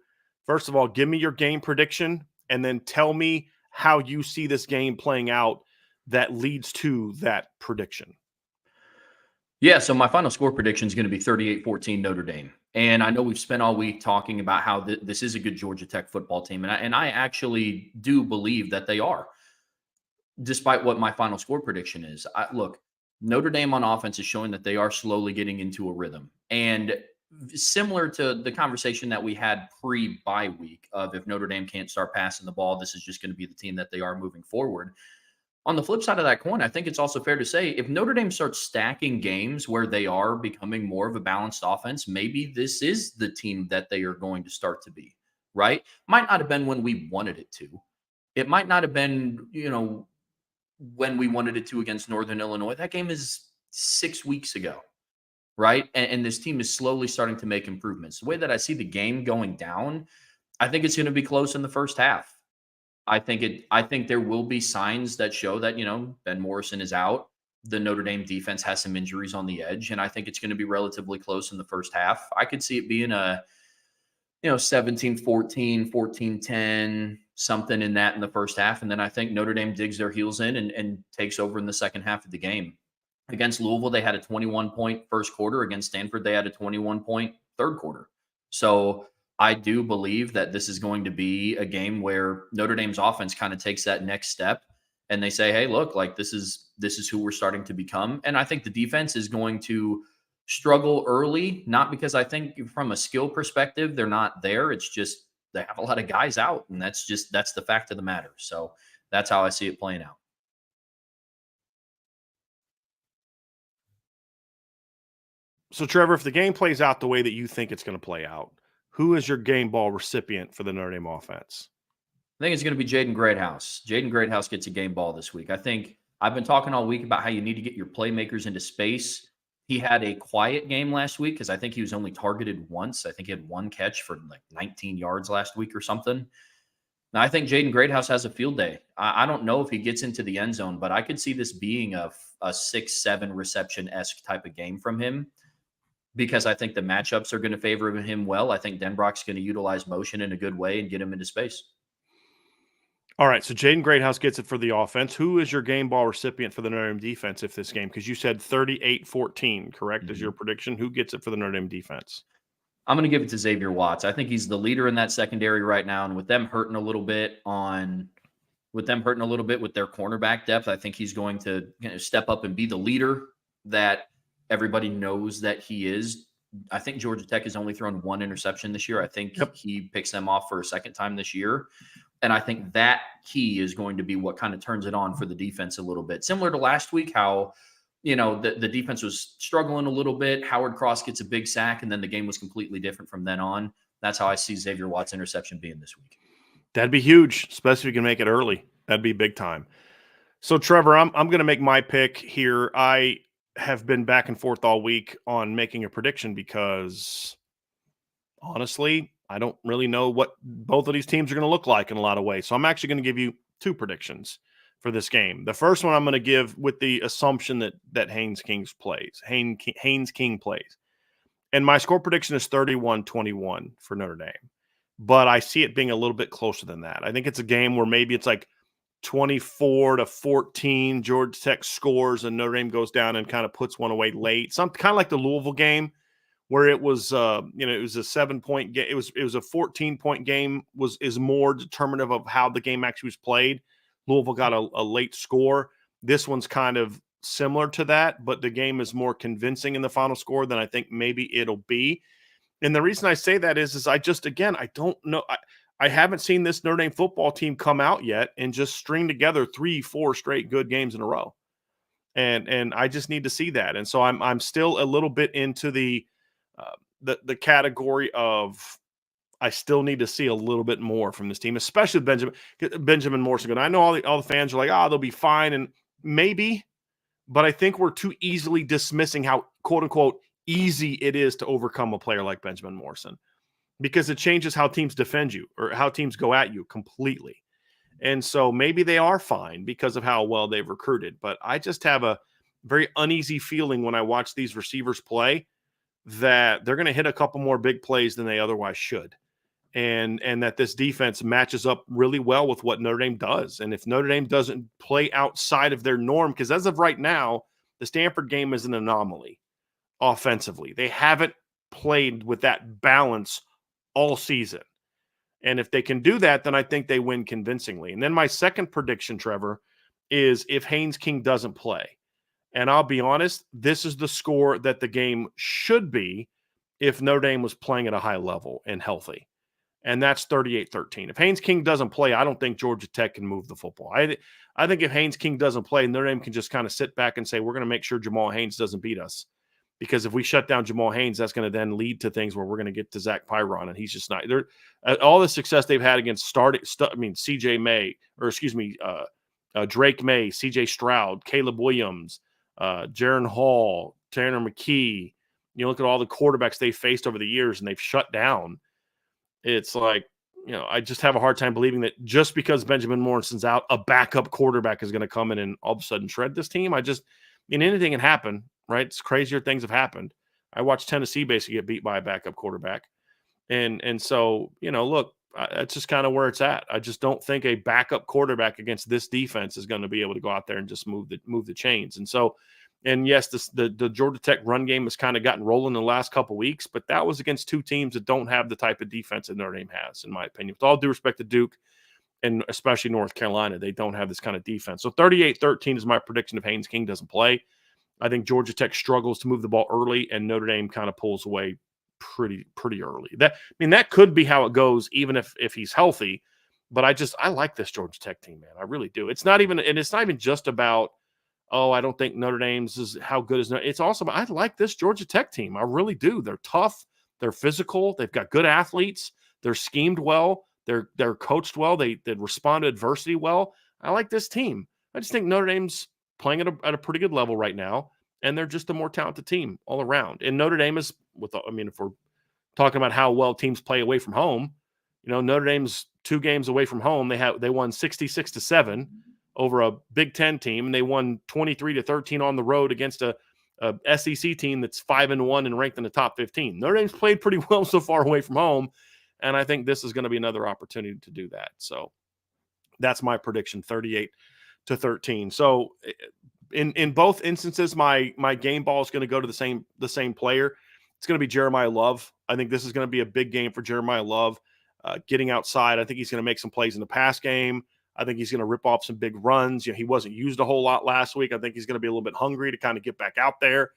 First of all, give me your game prediction and then tell me how you see this game playing out that leads to that prediction. Yeah, so my final score prediction is going to be 38-14 Notre Dame. And I know we've spent all week talking about how this is a good Georgia Tech football team. And I actually do believe that they are, despite what my final score prediction is. Look, Notre Dame on offense is showing that they are slowly getting into a rhythm. And similar to the conversation that we had pre-bye week of if Notre Dame can't start passing the ball, this is just going to be the team that they are moving forward. On the flip side of that coin, I think it's also fair to say if Notre Dame starts stacking games where they are becoming more of a balanced offense, maybe this is the team that they are going to start to be, right? Might not have been when we wanted it to. It might not have been, when we wanted it to against Northern Illinois. That game is 6 weeks ago, right? And this team is slowly starting to make improvements. The way that I see the game going down, I think it's going to be close in the first half. I think there will be signs that show that, Ben Morrison is out. The Notre Dame defense has some injuries on the edge, and I think it's going to be relatively close in the first half. I could see it being a 17-14, 14-10, something in the first half. And then I think Notre Dame digs their heels in and takes over in the second half of the game. Against Louisville, they had a 21-point first quarter. Against Stanford, they had a 21-point third quarter. So I do believe that this is going to be a game where Notre Dame's offense kind of takes that next step and they say, hey, look, like this is who we're starting to become. And I think the defense is going to struggle early, not because I think from a skill perspective, they're not there. It's just they have a lot of guys out, and that's the fact of the matter. So that's how I see it playing out. So, Trevor, if the game plays out the way that you think it's going to play out, who is your game ball recipient for the Notre Dame offense? I think it's going to be Jaden Greathouse. Jaden Greathouse gets a game ball this week. I think I've been talking all week about how you need to get your playmakers into space. He had a quiet game last week because I think he was only targeted once. I think he had one catch for like 19 yards last week or something. Now, I think Jaden Greathouse has a field day. I don't know if he gets into the end zone, but I could see this being a 6-7 reception-esque type of game from him because I think the matchups are going to favor him well. I think Denbrock's going to utilize motion in a good way and get him into space. All right, so Jaden Greathouse gets it for the offense. Who is your game ball recipient for the Notre Dame defense if this game? Because you said 38-14, correct, is your prediction. Who gets it for the Notre Dame defense? I'm going to give it to Xavier Watts. I think he's the leader in that secondary right now, and with them hurting a little bit with their cornerback depth, I think he's going to step up and be the leader that everybody knows that he is. I think Georgia Tech has only thrown one interception this year. I think he picks them off for a second time this year. And I think that key is going to be what kind of turns it on for the defense a little bit. Similar to last week, how, the defense was struggling a little bit. Howard Cross gets a big sack, and then the game was completely different from then on. That's how I see Xavier Watts' interception being this week. That'd be huge, especially if you can make it early. That'd be big time. So, Trevor, I'm going to make my pick here. I have been back and forth all week on making a prediction because, honestly, I don't really know what both of these teams are going to look like in a lot of ways. So I'm actually going to give you two predictions for this game. The first one I'm going to give with the assumption that Haynes King plays. And my score prediction is 31-21 for Notre Dame. But I see it being a little bit closer than that. I think it's a game where maybe it's like 24-14. Georgia Tech scores and Notre Dame goes down and kind of puts one away late. Something kind of like the Louisville game, where it was, it was a 7-point game. It was a 14-point game. Is more determinative of how the game actually was played. Louisville got a late score. This one's kind of similar to that, but the game is more convincing in the final score than I think maybe it'll be. And the reason I say that is I don't know. I haven't seen this Notre Dame football team come out yet and just string together 3-4 straight good games in a row. And I just need to see that. And so I'm still a little bit into the category of I still need to see a little bit more from this team, especially Benjamin Morrison. I know all the fans are like, they'll be fine, and maybe, but I think we're too easily dismissing how quote unquote easy it is to overcome a player like Benjamin Morrison, because it changes how teams defend you or how teams go at you completely. And so maybe they are fine because of how well they've recruited, but I just have a very uneasy feeling when I watch these receivers play that they're going to hit a couple more big plays than they otherwise should. And that this defense matches up really well with what Notre Dame does. And if Notre Dame doesn't play outside of their norm, because as of right now, the Stanford game is an anomaly. offensively. They haven't played with that balance all season. And if they can do that, then I think they win convincingly. And then my second prediction, Trevor, is if Haynes King doesn't play. And I'll be honest, this is the score that the game should be if Notre Dame was playing at a high level and healthy. And that's 38-13. If Haynes King doesn't play, I don't think Georgia Tech can move the football. I think if Haynes King doesn't play, Notre Dame can just kind of sit back and say, we're going to make sure Jamal Haynes doesn't beat us. Because if we shut down Jamal Haynes, that's going to then lead to things where we're going to get to Zach Pyron, and he's just not there. All the success they've had against CJ May, or excuse me, Drake May, CJ Stroud, Caleb Williams, Jaron Hall, Tanner McKee. You look at all the quarterbacks they faced over the years, and they've shut down. It's like, I just have a hard time believing that just because Benjamin Morrison's out, a backup quarterback is going to come in and all of a sudden shred this team. Anything can happen, right? It's crazier things have happened. I watched Tennessee basically get beat by a backup quarterback. And so, look, that's just kind of where it's at. I just don't think a backup quarterback against this defense is going to be able to go out there and just move the chains. And so, and yes, the Georgia Tech run game has kind of gotten rolling in the last couple of weeks, but that was against two teams that don't have the type of defense that Notre Dame has, in my opinion. With all due respect to Duke and especially North Carolina, they don't have this kind of defense. So 38-13 is my prediction if Haynes King doesn't play. I think Georgia Tech struggles to move the ball early, and Notre Dame kind of pulls away pretty early. That could be how it goes, even if he's healthy. But I like this Georgia Tech team, man. I really do. It's not even just about, I don't think Notre Dame's is how good is Notre. It's also about, I like this Georgia Tech team. I really do. They're tough. They're physical. They've got good athletes. They're schemed well. They're coached well. They respond to adversity well. I like this team. I just think Notre Dame's playing at a pretty good level right now, and they're just a more talented team all around. And Notre Dame is, if we're talking about how well teams play away from home, Notre Dame's 2 games away from home. They won 66-7 over a Big Ten team, and they won 23-13 on the road against a SEC team that's 5-1 and ranked in the top 15. Notre Dame's played pretty well so far away from home, and I think this is going to be another opportunity to do that. So that's my prediction, 38-13. So in both instances, my game ball is going to go to the same player. It's going to be Jeremiah Love. I think this is going to be a big game for Jeremiah Love. Getting outside, I think he's going to make some plays in the pass game. I think he's going to rip off some big runs. He wasn't used a whole lot last week. I think he's going to be a little bit hungry to kind of get back out there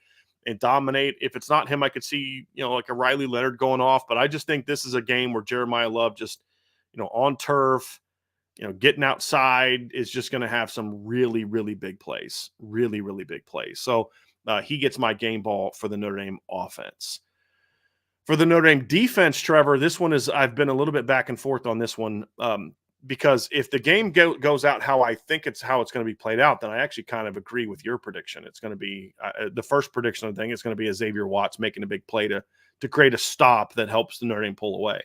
and dominate. If it's not him, I could see, like a Riley Leonard going off. But I just think this is a game where Jeremiah Love just, on turf, getting outside is just going to have some really, really big plays. Really, really big plays. So he gets my game ball for the Notre Dame offense. For the Notre Dame defense, Trevor, this one is, I've been a little bit back and forth on this one because if the game goes out how I think it's going to be played out, then I actually kind of agree with your prediction. It's going to be the first prediction, I think it's going to be a Xavier Watts making a big play to create a stop that helps the Notre Dame pull away.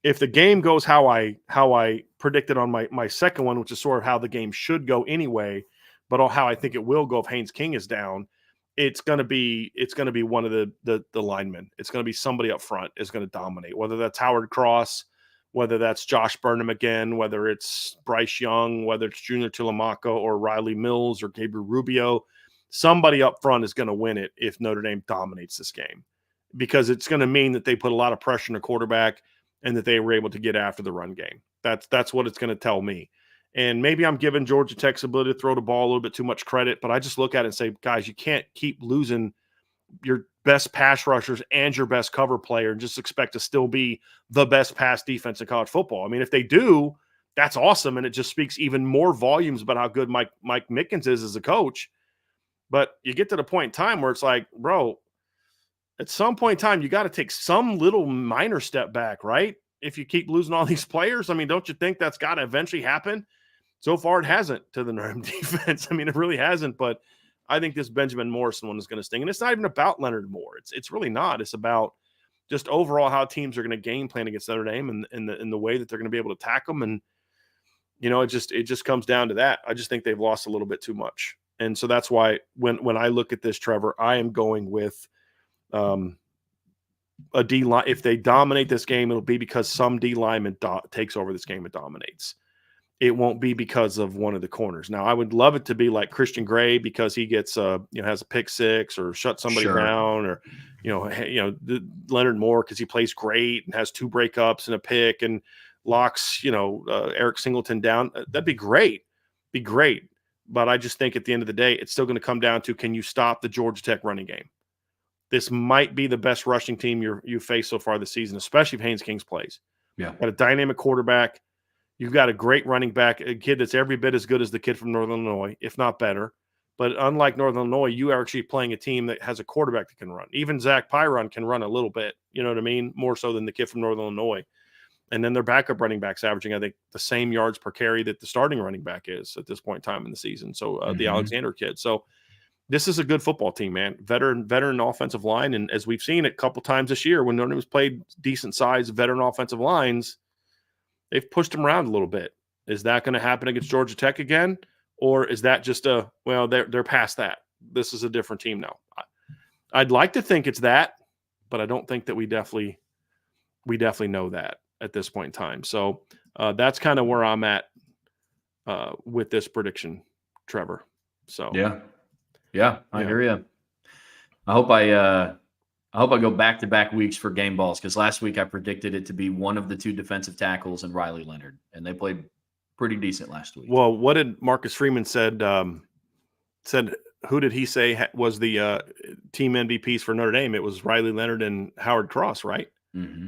If the game goes how I predicted on my second one, which is sort of how the game should go anyway, but how I think it will go if Haynes King is down, it's going to be one of the linemen. It's going to be somebody up front is going to dominate, whether that's Howard Cross, whether that's Josh Burnham again, whether it's Bryce Young, whether it's Junior Tulamaka or Riley Mills or Gabriel Rubio. Somebody up front is going to win it if Notre Dame dominates this game, because it's going to mean that they put a lot of pressure on the quarterback and that they were able to get after the run game. That's what it's going to tell me. And maybe I'm giving Georgia Tech's ability to throw the ball a little bit too much credit, but I just look at it and say, guys, you can't keep losing your best pass rushers and your best cover player and just expect to still be the best pass defense in college football. I mean, if they do, that's awesome, and it just speaks even more volumes about how good Mike Mickens is as a coach. But you get to the point in time where it's like, bro, at some point in time, you got to take some little minor step back, right? If you keep losing all these players, I mean, don't you think that's got to eventually happen? So far, it hasn't to the Notre Dame defense. I mean, it really hasn't, but I think this Benjamin Morrison one is going to sting. And it's not even about Leonard Moore. It's really not. It's about just overall how teams are going to game plan against Notre Dame and the way that they're going to be able to attack them. And, it just comes down to that. I just think they've lost a little bit too much. And so that's why when I look at this, Trevor, I am going with a D line. If they dominate this game, it'll be because some D lineman takes over this game and dominates. it won't be because of one of the corners. Now, I would love it to be like Christian Gray because he gets has a pick six or shut somebody down, or Leonard Moore because he plays great and has 2 breakups and a pick and locks Eric Singleton down. That'd be great. But I just think at the end of the day, it's still going to come down to, can you stop the Georgia Tech running game? This might be the best rushing team you face so far this season, especially if Haynes Kings plays. Yeah, got a dynamic quarterback. You've got a great running back, a kid that's every bit as good as the kid from Northern Illinois, if not better. But unlike Northern Illinois, you are actually playing a team that has a quarterback that can run. Even Zach Pyron can run a little bit, you know what I mean? More so than the kid from Northern Illinois. And then their backup running back's averaging, I think, the same yards per carry that the starting running back is at this point in time in the season. So the Alexander kid. So this is a good football team, man. Veteran offensive line. And as we've seen a couple times this year, when Notre Dame's played decent sized veteran offensive lines, they've pushed them around a little bit. Is that going to happen against Georgia Tech again? Or is that just they're past that? This is a different team now. I'd like to think it's that, but I don't think that we definitely know that at this point in time. So that's kind of where I'm at with this prediction, Trevor. So yeah, I hear you. I hope I go back-to-back weeks for game balls, because last week I predicted it to be one of the 2 defensive tackles and Riley Leonard, and they played pretty decent last week. Well, what did Marcus Freeman said? Who did he say was the team MVPs for Notre Dame? It was Riley Leonard and Howard Cross, right? Mm-hmm.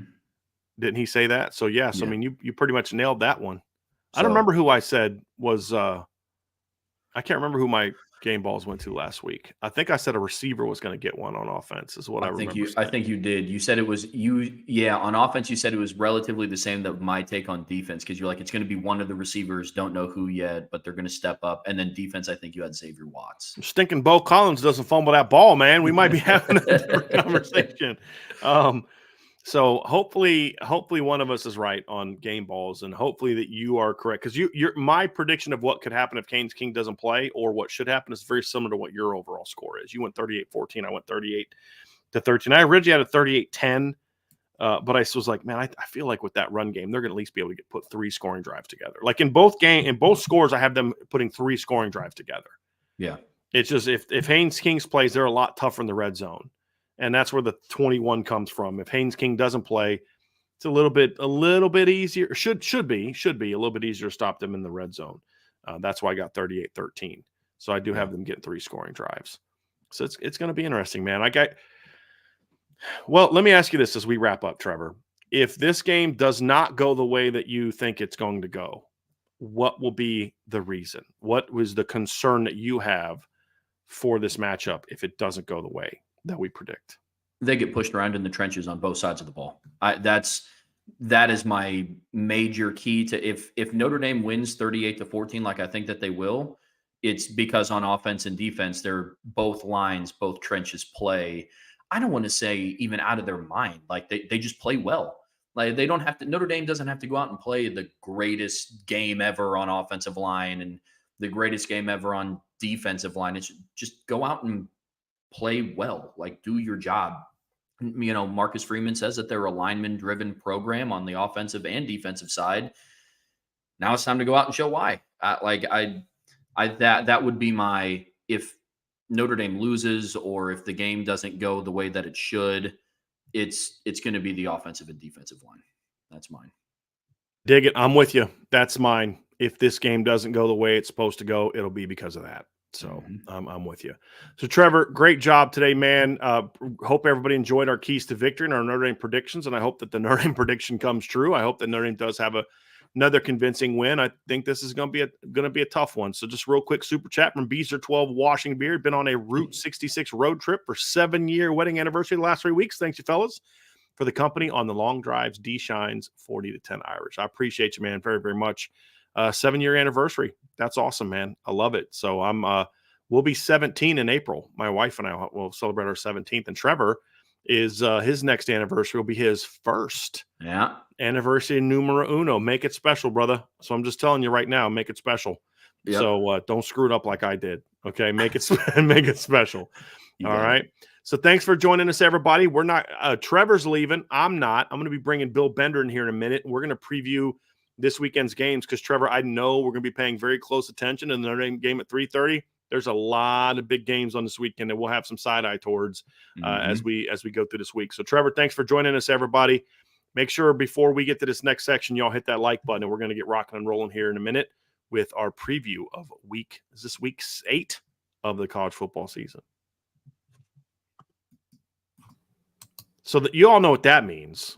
Didn't he say that? So yes, yeah. I mean you pretty much nailed that one. So, I don't remember who I said was. I can't remember who my game balls went to last week. I think I said a receiver was going to get one on offense, is what I remember. I think you did. You said it was you. Yeah, on offense, you said it was relatively the same that my take on defense, because you're like, it's going to be one of the receivers. Don't know who yet, but they're going to step up. And then defense, I think you had Xavier Watts. Stinking Bo Collins doesn't fumble that ball, man. We might be having a different conversation. So hopefully one of us is right on game balls, and hopefully that you are correct, because my prediction of what could happen if Haynes King doesn't play, or what should happen, is very similar to what your overall score is. You went 38-14. I went 38-13. I originally had a 38-10, but I was like, man, I feel like with that run game, they're going to at least be able to put 3 scoring drives together. Like in both scores, I have them putting 3 scoring drives together. Yeah, it's just if Haynes Kings plays, they're a lot tougher in the red zone. And that's where the 21 comes from. If Haynes King doesn't play, it's a little bit easier. Should be a little bit easier to stop them in the red zone. That's why I got 38-13. So I do have them getting 3 scoring drives. So it's going to be interesting, man. Well, let me ask you this as we wrap up, Trevor. If this game does not go the way that you think it's going to go, what will be the reason? What was the concern that you have for this matchup if it doesn't go the way that we predict? They get pushed around in the trenches on both sides of the ball. That is my major key to if Notre Dame wins 38-14, like I think that they will, it's because on offense and defense, they're both lines, both trenches play. I don't want to say even out of their mind. Like they just play well. Like they don't have to, Notre Dame doesn't have to go out and play the greatest game ever on offensive line and the greatest game ever on defensive line. It's just go out and play well, like do your job. Marcus Freeman says that they're a lineman-driven program on the offensive and defensive side. Now it's time to go out and show why. That would be my, if Notre Dame loses or if the game doesn't go the way that it should, it's going to be the offensive and defensive line. That's mine. Dig it. I'm with you. That's mine. If this game doesn't go the way it's supposed to go, it'll be because of that. So I'm with you. So Trevor, great job today, man. Hope everybody enjoyed our keys to victory and our Notre Dame predictions. And I hope that the Notre Dame prediction comes true. I hope that Notre Dame does have another convincing win. I think this is going to be a tough one. So just real quick super chat from Beezer 12 Washing Beard. Been on a Route 66 road trip for 7-year wedding anniversary the last 3 weeks. Thanks you fellas for the company on the long drives. D Shines 40-10 Irish. I appreciate you, man, very, very much. 7-year anniversary. That's awesome, man. I love it. So we'll be 17 in April. My wife and I will celebrate our 17th, and Trevor is his next anniversary will be his first anniversary numero uno. Make it special, brother. So I'm just telling you right now, make it special. Yep. So don't screw it up like I did. Okay. Make it, make it special. All right. So thanks for joining us, everybody. We're not, Trevor's leaving. I'm not. I'm going to be bringing Bill Bender in here in a minute. And we're going to preview this weekend's games, because Trevor, I know we're going to be paying very close attention to the Notre Dame game at 3:30. There's a lot of big games on this weekend that we'll have some side eye towards as we go through this week. So, Trevor, thanks for joining us, everybody. Make sure before we get to this next section, y'all hit that like button, and we're going to get rocking and rolling here in a minute with our preview of week 8 of the college football season. So that you all know what that means.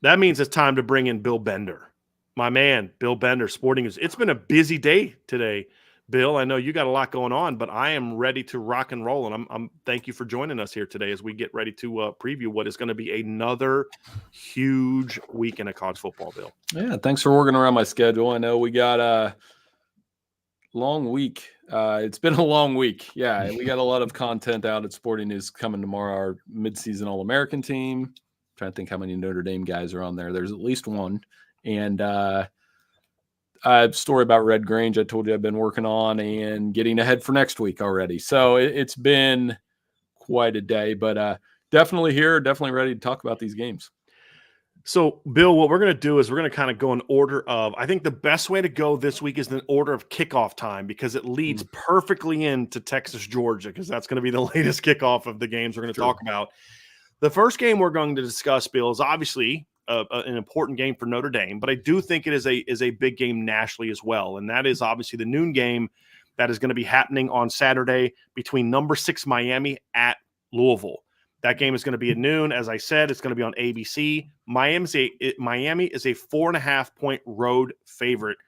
That means it's time to bring in Bill Bender. My man, Bill Bender, Sporting News. It's been a busy day today, Bill. I know you got a lot going on, but I am ready to rock and roll. And I'm thank you for joining us here today as we get ready to preview what is going to be another huge weekend of college football, Bill. Yeah, thanks for working around my schedule. I know we got a long week. It's been a long week. Yeah, we got a lot of content out at Sporting News coming tomorrow. Our midseason All-American team. I'm trying to think how many Notre Dame guys are on there. There's at least one. And a story about Red Grange I told you I've been working on and getting ahead for next week already. So it's been quite a day, but definitely here, definitely ready to talk about these games. So, Bill, what we're going to do is we're going to kind of go in order of, I think the best way to go this week is in order of kickoff time, because it leads perfectly into Texas, Georgia, because that's going to be the latest kickoff of the games we're going to talk about. The first game we're going to discuss, Bill, is obviously an important game for Notre Dame, but I do think it is a big game nationally as well, and that is obviously the noon game that is going to be happening on Saturday between number 6 Miami at Louisville. That game is going to be at noon. As I said, it's going to be on ABC. Miami is a 4.5-point road favorite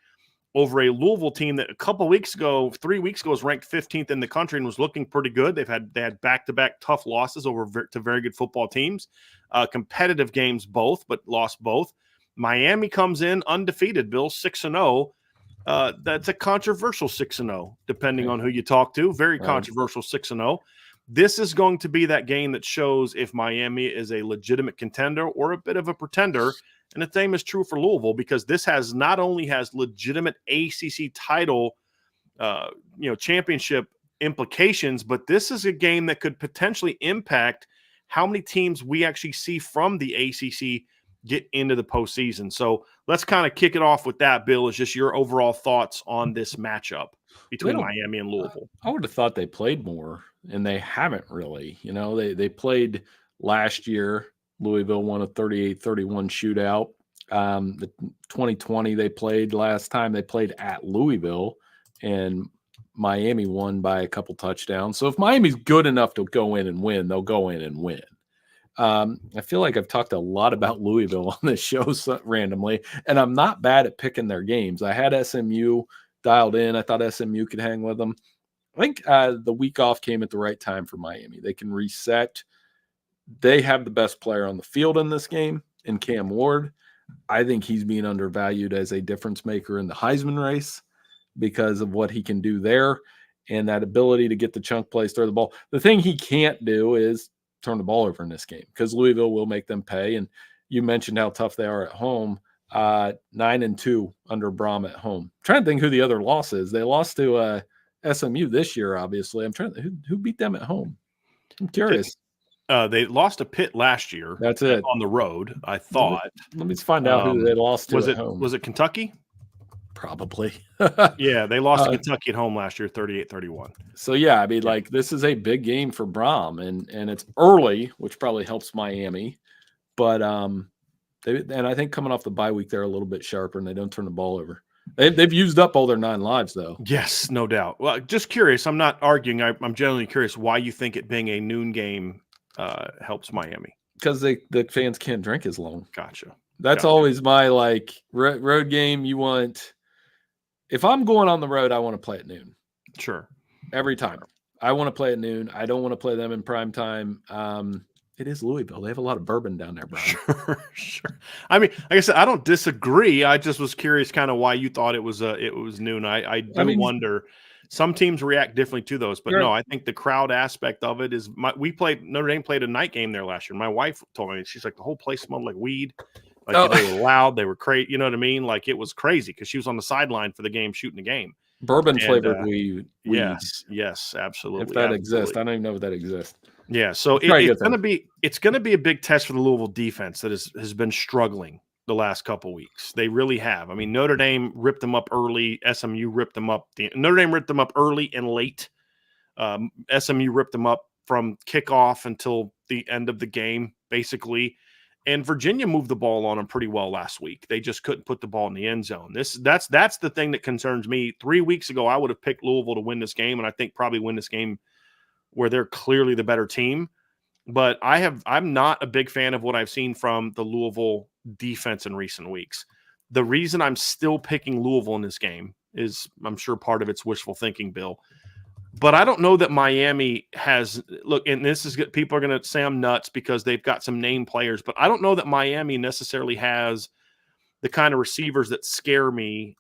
over a Louisville team that 3 weeks ago, was ranked 15th in the country and was looking pretty good. They had back-to-back tough losses to very good football teams, competitive games both, but lost both. Miami comes in undefeated, Bill, 6-0. That's a controversial 6-0, depending on who you talk to. Very controversial 6-0. This is going to be that game that shows if Miami is a legitimate contender or a bit of a pretender. And the same is true for Louisville, because this not only has legitimate ACC title, championship implications, but this is a game that could potentially impact how many teams we actually see from the ACC get into the postseason. So let's kind of kick it off with that, Bill. Is just your overall thoughts on this matchup between Miami and Louisville. I would have thought they played more, and they haven't really. They played last year. Louisville won a 38-31 shootout. The 2020 they played last time they played at Louisville, and Miami won by a couple touchdowns. So if Miami's good enough to go in and win, they'll go in and win. I feel like I've talked a lot about Louisville on this show randomly, and I'm not bad at picking their games. I had SMU dialed in. I thought SMU could hang with them. I think the week off came at the right time for Miami. They can reset. They have the best player on the field in this game in Cam Ward. I think he's being undervalued as a difference maker in the Heisman race because of what he can do there and that ability to get the chunk plays, throw the ball. The thing he can't do is turn the ball over in this game, because Louisville will make them pay. And you mentioned how tough they are at home. 9-2 under Braum at home. I'm trying to think who the other loss is. They lost to SMU this year, obviously. I'm trying to who beat them at home. I'm curious. They lost to Pitt last year. That's it. On the road, I thought. Let me find out who they lost to at home. Was it Kentucky? Probably. Yeah, they lost to Kentucky at home last year, 38-31. So, yeah, I mean, this is a big game for Braum, and it's early, which probably helps Miami. But I think coming off the bye week, they're a little bit sharper, and they don't turn the ball over. They've used up all their 9 lives, though. Yes, no doubt. Well, just curious. I'm not arguing. I'm generally curious why you think it being a noon game helps Miami. Because the fans can't drink as long. Gotcha. That's always my road game. You want, if I'm going on the road, I want to play at noon. Sure. Every time. I want to play at noon. I don't want to play them in prime time. It is Louisville. They have a lot of bourbon down there, bro. Sure. I mean, like I said, I don't disagree. I just was curious kind of why you thought it was noon. I wonder. Some teams react differently to those, but no, I think the crowd aspect of it is Notre Dame played a night game there last year. My wife told me, she's like, the whole place smelled like weed. Like they were loud, they were crazy. You know what I mean? Like it was crazy because she was on the sideline for the game, shooting the game. Bourbon flavored weed. Yes, absolutely. If that exists, I don't even know if that exists. Yeah, so it's going to be a big test for the Louisville defense that has been struggling the last couple weeks. They really have. I mean, Notre Dame ripped them up early. SMU ripped them up. Notre Dame ripped them up early and late. SMU ripped them up from kickoff until the end of the game, basically. And Virginia moved the ball on them pretty well last week. They just couldn't put the ball in the end zone. That's the thing that concerns me. 3 weeks ago, I would have picked Louisville to win this game, and I think probably win this game where they're clearly the better team. But I'm not a big fan of what I've seen from the Louisville defense in recent weeks. The reason I'm still picking Louisville in this game is, I'm sure part of it's wishful thinking, Bill. But I don't know that Miami has – look, and this is – people are going to say I'm nuts because they've got some name players, but I don't know that Miami necessarily has the kind of receivers that scare me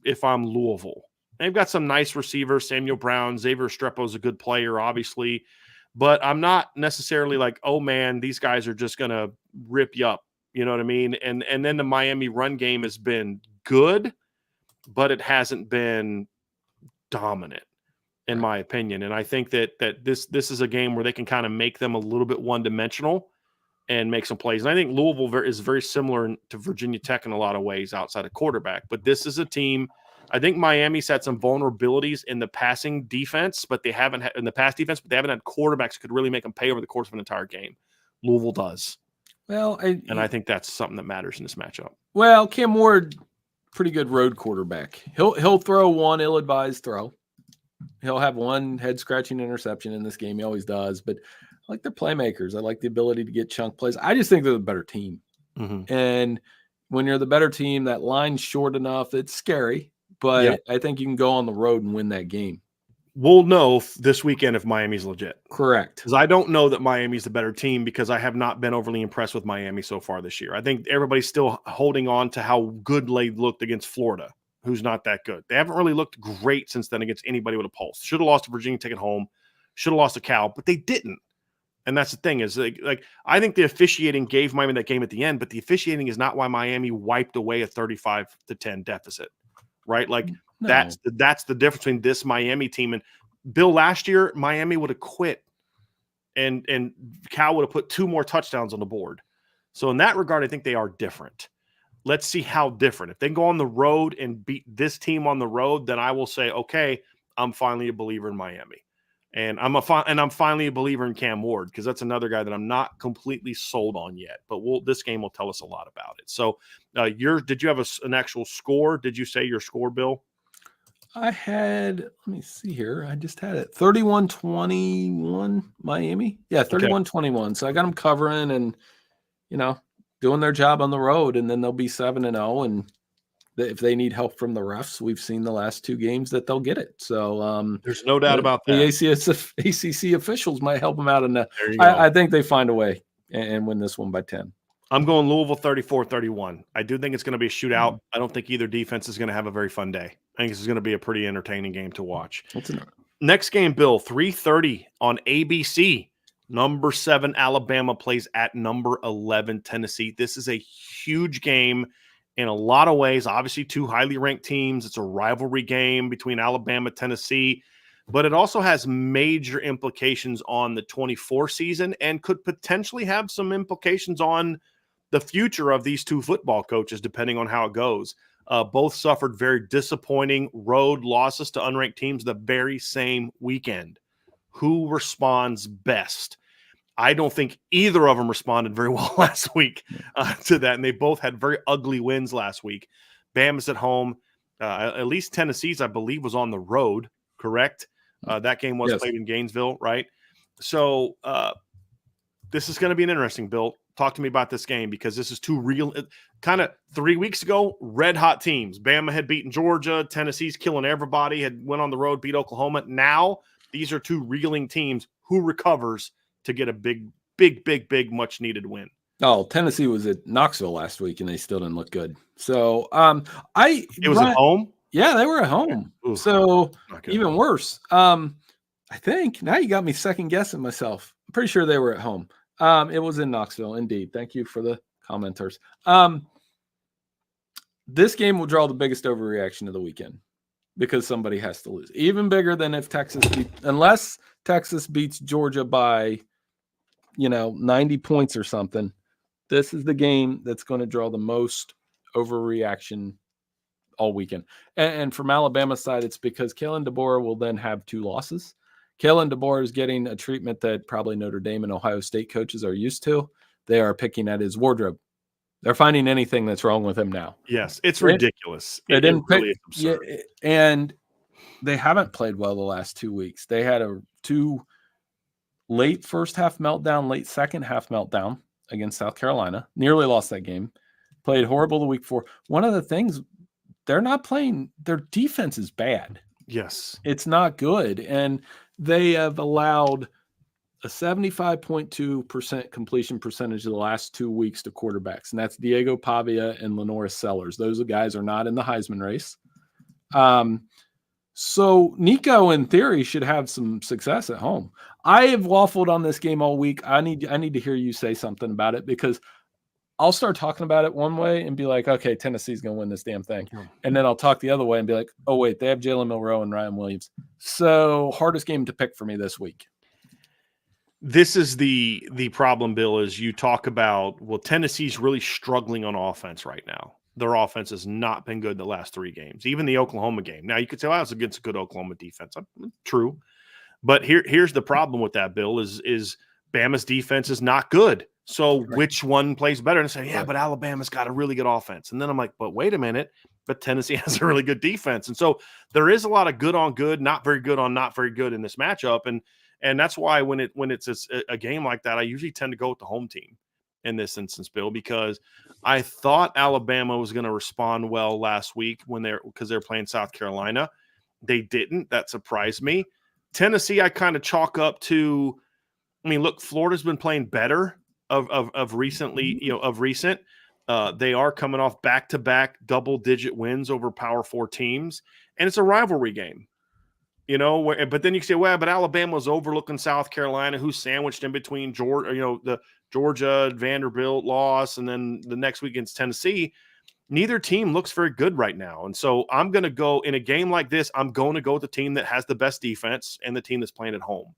if I'm Louisville. They've got some nice receivers, Samuel Brown, Xavier Strepo is a good player, obviously, but I'm not necessarily like, oh, man, these guys are just going to rip you up. You know what I mean? And then the Miami run game has been good, but it hasn't been dominant, in my opinion. And I think that this is a game where they can kind of make them a little bit one-dimensional and make some plays. And I think Louisville is very similar to Virginia Tech in a lot of ways outside of quarterback. But this is a team – I think Miami's had some vulnerabilities in the passing defense, but they haven't had – in the pass defense, but they haven't had quarterbacks who could really make them pay over the course of an entire game. Louisville does. Well, I think that's something that matters in this matchup. Well, Cam Ward, pretty good road quarterback. He'll throw one ill-advised throw. He'll have one head-scratching interception in this game. He always does. But I like their playmakers. I like the ability to get chunk plays. I just think they're the better team. Mm-hmm. And when you're the better team, that line's short enough. It's scary, but I think you can go on the road and win that game. We'll know this weekend if Miami's legit. Correct. Because I don't know that Miami's the better team because I have not been overly impressed with Miami so far this year. I think everybody's still holding on to how good they looked against Florida, who's not that good. They haven't really looked great since then against anybody with a pulse. Should have lost to Virginia Tech at home. Should have lost to Cal, but they didn't. And that's the thing is like I think the officiating gave Miami that game at the end, but the officiating is not why Miami wiped away a 35-10 deficit, right? Like No. that's the difference between this Miami team and Bill. Last year, Miami would have quit, and Cal would have put 2 more touchdowns on the board. So in that regard, I think they are different. Let's see how different. If they go on the road and beat this team on the road, then I will say, okay, I'm finally a believer in Miami, and I'm finally a believer in Cam Ward because that's another guy that I'm not completely sold on yet. But this game will tell us a lot about it. So, did you have an actual score? Did you say your score, Bill? I had, let me see here. I just had it 31-21 Miami. Yeah, 31-21. So I got them covering and, doing their job on the road, and then they'll be 7-0. And if they need help from the refs, we've seen the last 2 games that they'll get it. So there's no doubt about that. The ACC officials might help them out. And I think they find a way and win this one by 10. I'm going Louisville 34-31. I do think it's going to be a shootout. I don't think either defense is going to have a very fun day. I think this is going to be a pretty entertaining game to watch. Next game, Bill, 3:30 on ABC. Number 7 Alabama plays at number 11 Tennessee. This is a huge game in a lot of ways. Obviously, 2 highly ranked teams. It's a rivalry game between Alabama and Tennessee. But it also has major implications on the 24 season and could potentially have some implications on the future of these 2 football coaches, depending on how it goes. Both suffered very disappointing road losses to unranked teams the very same weekend. Who responds best? I don't think either of them responded very well last week to that, and they both had very ugly wins last week. Bama's at home. At least Tennessee's, I believe, was on the road, correct? That game was played in Gainesville, right? So this is going to be an interesting, Bill. Talk to me about this game because this is 2 real kind of 3 weeks ago, red hot teams. Bama had beaten Georgia. Tennessee's killing everybody, had went on the road, beat Oklahoma. Now these are 2 reeling teams. Who recovers to get a big, much needed win? Oh, Tennessee was at Knoxville last week and they still didn't look good. So it was at home? Yeah, they were at home. Ooh, so even worse. I think now you got me second guessing myself. I'm pretty sure they were at home. It was in Knoxville, indeed. Thank you for the commenters. This game will draw the biggest overreaction of the weekend because somebody has to lose. Even bigger than if unless Texas beats Georgia by, 90 points or something. This is the game that's going to draw the most overreaction all weekend. And from Alabama's side, it's because Kalen DeBoer will then have 2 losses. Kalen DeBoer is getting a treatment that probably Notre Dame and Ohio State coaches are used to. They are picking at his wardrobe. They're finding anything that's wrong with him now. Yes, it's ridiculous. They didn't really pick, is absurd. yeah, and they haven't played well the last 2 weeks. They had a 2 late first half meltdown, late second half meltdown against South Carolina. Nearly lost that game. Played horrible the week before. One of the things, they're not playing, their defense is bad. Yes. It's not good. And they have allowed a 75.2% completion percentage of the last 2 weeks to quarterbacks. And that's Diego Pavia and Lenoris Sellers. Those guys are not in the Heisman race. So Nico, in theory, should have some success at home. I have waffled on this game all week. I need to hear you say something about it, because I'll start talking about it one way and be like, okay, Tennessee's going to win this damn thing. And then I'll talk the other way and be like, oh, wait, they have Jalen Milroe and Ryan Williams. So hardest game to pick for me this week. This is the problem, Bill, is you talk about, well, Tennessee's really struggling on offense right now. Their offense has not been good the last 3 games, even the Oklahoma game. Now, you could say, well, it's against a good Oklahoma defense. True. But here's the problem with that, Bill, is Bama's defense is not good. So which one plays better? And I say, yeah, but Alabama's got a really good offense. And then I'm like, but wait a minute, but Tennessee has a really good defense. And so there is a lot of good on good, not very good on not very good in this matchup. And that's why when it's a game like that, I usually tend to go with the home team in this instance, Bill, because I thought Alabama was going to respond well last week because they're playing South Carolina. They didn't. That surprised me. Tennessee, I kind of chalk up to, I mean, look, Florida's been playing better of recently, of recent. They are coming off back-to-back double-digit wins over Power 4 teams, and it's a rivalry game. But then you can say, well, but Alabama's overlooking South Carolina, who's sandwiched in between Georgia, the Georgia Vanderbilt loss, and then the next week against Tennessee. Neither team looks very good right now. And so I'm going to go in a game like this. I'm going to go with the team that has the best defense and the team that's playing at home.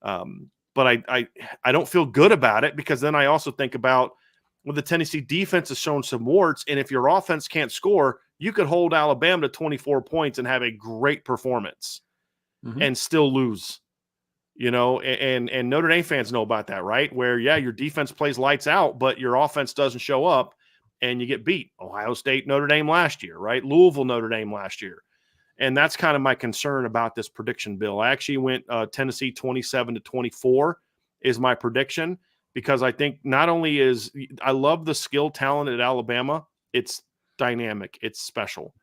But I don't feel good about it, because then I also think about, well, the Tennessee defense has shown some warts. And if your offense can't score, you could hold Alabama to 24 points and have a great performance and still lose. And Notre Dame fans know about that, right? Where, yeah, your defense plays lights out, but your offense doesn't show up and you get beat. Ohio State, Notre Dame last year, right? Louisville, Notre Dame last year. And that's kind of my concern about this prediction, Bill. I actually went Tennessee 27-24 is my prediction, because I think not only I love the skill talent at Alabama. It's dynamic. It's special.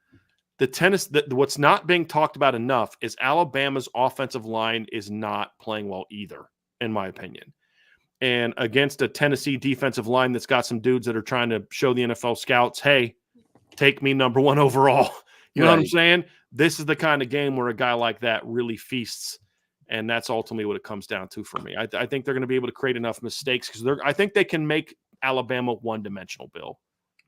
What's not being talked about enough is Alabama's offensive line is not playing well either, in my opinion. And against a Tennessee defensive line that's got some dudes that are trying to show the NFL scouts, hey, take me number 1 overall. You know what I'm saying? This is the kind of game where a guy like that really feasts, and that's ultimately what it comes down to for me. I think they're going to be able to create enough mistakes, because I think they can make Alabama one-dimensional, Bill.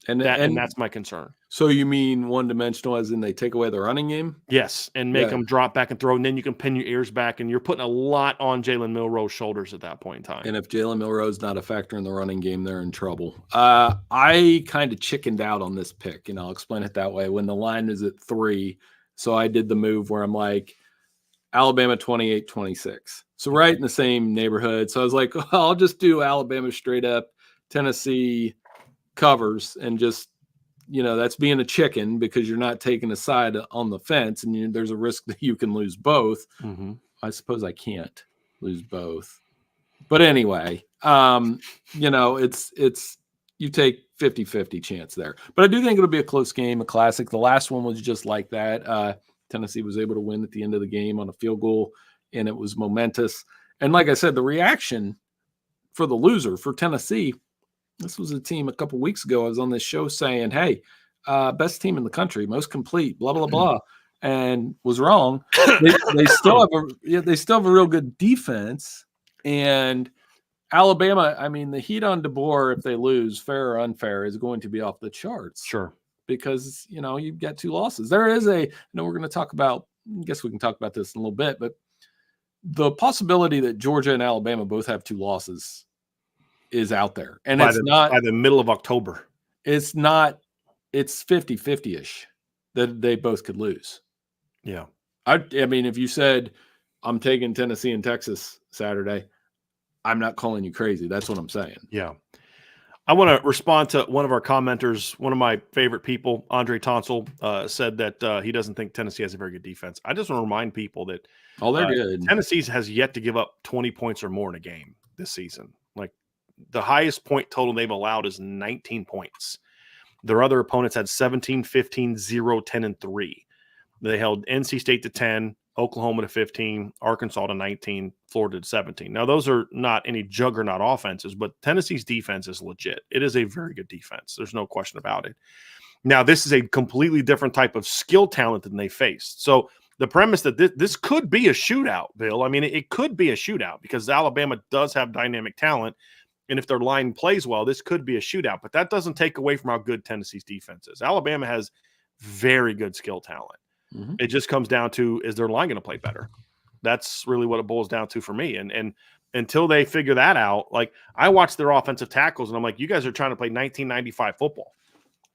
And that's my concern. So you mean one-dimensional as in they take away the running game? Yes, and make them drop back and throw, and then you can pin your ears back, and you're putting a lot on Jalen Milroe's shoulders at that point in time. And if Jalen Milroe's not a factor in the running game, they're in trouble. I kind of chickened out on this pick, and I'll explain it that way. When the line is at 3, so I did the move where I'm like, Alabama 28-26. So right in the same neighborhood. So I was like, well, I'll just do Alabama straight up, Tennessee covers, and just, that's being a chicken, because you're not taking a side on the fence, and there's a risk that you can lose both. I suppose I can't lose both, but anyway, it's you take 50-50 chance there. But I do think it'll be a close game, a classic. The last one was just like that. Tennessee was able to win at the end of the game on a field goal, and it was momentous. And like I said, the reaction for the loser, for Tennessee, this was a team a couple weeks ago. I was on this show saying, hey, best team in the country, most complete, blah, blah, blah, and was wrong. They still have a real good defense. And Alabama, I mean, the heat on DeBoer, if they lose, fair or unfair, is going to be off the charts. Sure. Because, you've got 2 losses. There is we're going to talk about, I guess we can talk about this in a little bit, but the possibility that Georgia and Alabama both have 2 losses is out there. And by it's not by the middle of October. It's 50-50-ish that they both could lose. Yeah. I mean, if you said I'm taking Tennessee and Texas Saturday, I'm not calling you crazy. That's what I'm saying. Yeah. I want to respond to one of our commenters. One of my favorite people, Andre Tonsel, said that he doesn't think Tennessee has a very good defense. I just want to remind people that they're good. Tennessee has yet to give up 20 points or more in a game this season. Like the highest point total they've allowed is 19 points. Their other opponents had 17, 15, 0, 10, and 3. They held NC State to 10, Oklahoma to 15, Arkansas to 19, Florida to 17. Now, those are not any juggernaut offenses, but Tennessee's defense is legit. It is a very good defense. There's no question about it. Now, this is a completely different type of skill talent than they faced. So the premise that this could be a shootout, Bill, I mean, it could be a shootout because Alabama does have dynamic talent. And if their line plays well, this could be a shootout. But that doesn't take away from how good Tennessee's defense is. Alabama has very good skill talent. Mm-hmm. It just comes down to, is their line going to play better? That's really what it boils down to for me. And until they figure that out, like I watch their offensive tackles and I'm like, you guys are trying to play 1995 football.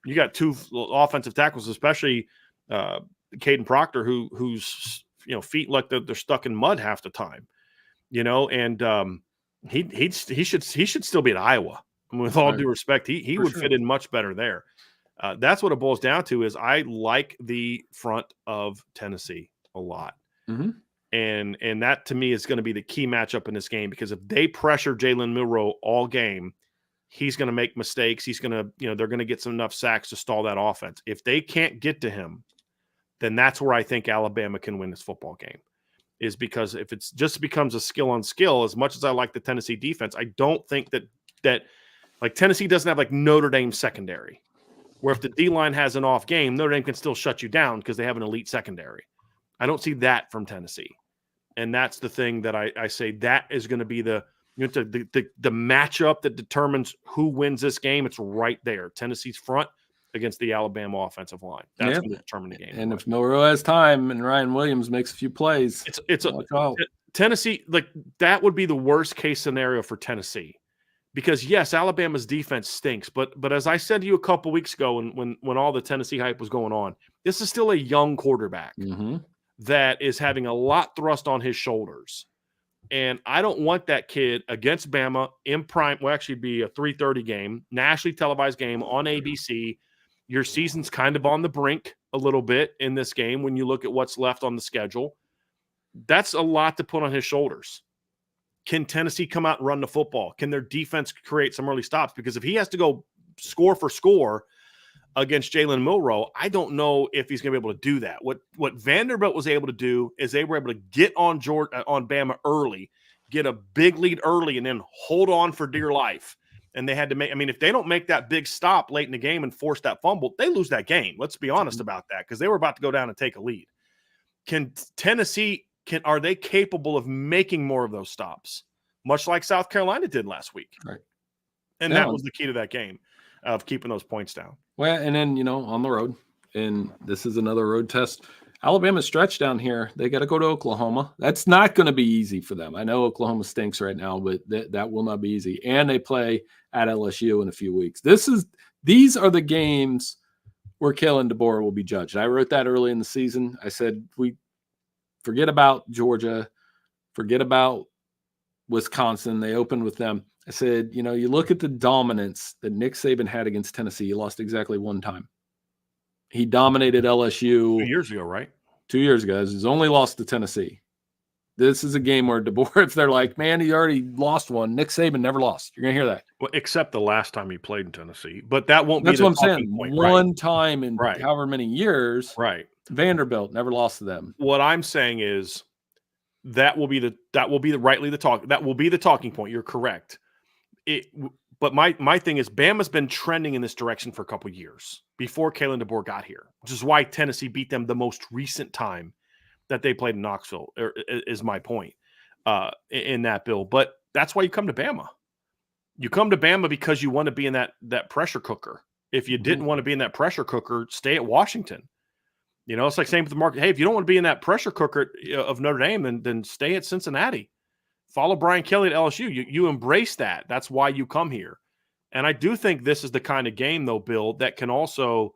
You got two offensive tackles, especially Caden Proctor, who's feet like they're stuck in mud half the time, and he should still be at Iowa. I mean, with all due respect, he would fit in much better there. That's what it boils down to. Is I like the front of Tennessee a lot, and that to me is going to be the key matchup in this game because if they pressure Jalen Milroe all game, he's going to make mistakes. He's going to they're going to get enough sacks to stall that offense. If they can't get to him, then that's where I think Alabama can win this football game. Is because if it's just becomes a skill on skill, as much as I like the Tennessee defense, I don't think that like Tennessee doesn't have like Notre Dame secondary, where if the D-line has an off game, Notre Dame can still shut you down because they have an elite secondary. I don't see that from Tennessee. And that's the thing that I say that is going to be the matchup that determines who wins this game. It's right there. Tennessee's front against the Alabama offensive line. That's going to determine the game. And if Milroe has time and Ryan Williams makes a few plays, it's Tennessee, like that would be the worst case scenario for Tennessee. Because yes, Alabama's defense stinks, but as I said to you a couple weeks ago when all the Tennessee hype was going on, this is still a young quarterback that is having a lot thrust on his shoulders. And I don't want that kid against Bama in prime. Will actually be a 3:30 game, nationally televised game on ABC. Your season's kind of on the brink a little bit in this game when you look at what's left on the schedule. That's a lot to put on his shoulders. Can Tennessee come out and run the football? Can their defense create some early stops? Because if he has to go score for score against Jalen Milroe, I don't know if he's going to be able to do that. What Vanderbilt was able to do is they were able to get on Bama early, get a big lead early, and then hold on for dear life. And they had to make – I mean, if they don't make that big stop late in the game and force that fumble, they lose that game. Let's be honest about that because they were about to go down and take a lead. Can Tennessee – are they capable of making more of those stops, much like South Carolina did last week? Right. And that was the key to that game of keeping those points down. Well, and then, on the road, and this is another road test. Alabama's stretch down here. They got to go to Oklahoma. That's not going to be easy for them. I know Oklahoma stinks right now, but that will not be easy. And they play at LSU in a few weeks. These are the games where Kalen DeBoer will be judged. I wrote that early in the season. I said, we forget about Georgia, forget about Wisconsin. They opened with them. I said, you look at the dominance that Nick Saban had against Tennessee. He lost exactly one time. He dominated LSU 2 years ago, right? 2 years ago. He's only lost to Tennessee. This is a game where DeBoer, if they're like, man, he already lost one. Nick Saban never lost. You're going to hear that. Well, except the last time he played in Tennessee. But that won't That's be the what I'm saying. point. One time in however many years. Right. Vanderbilt never lost to them. What I'm saying is that will be the talking point. You're correct. But my thing is Bama's been trending in this direction for a couple of years before Kalen DeBoer got here, which is why Tennessee beat them the most recent time that they played in Knoxville, is my point in that, Bill. But that's why you come to Bama. You come to Bama because you want to be in that pressure cooker. If you didn't want to be in that pressure cooker, stay at Washington. It's like same with the market. Hey, if you don't want to be in that pressure cooker of Notre Dame, then stay at Cincinnati. Follow Brian Kelly at LSU. You embrace that. That's why you come here. And I do think this is the kind of game, though, Bill, that can also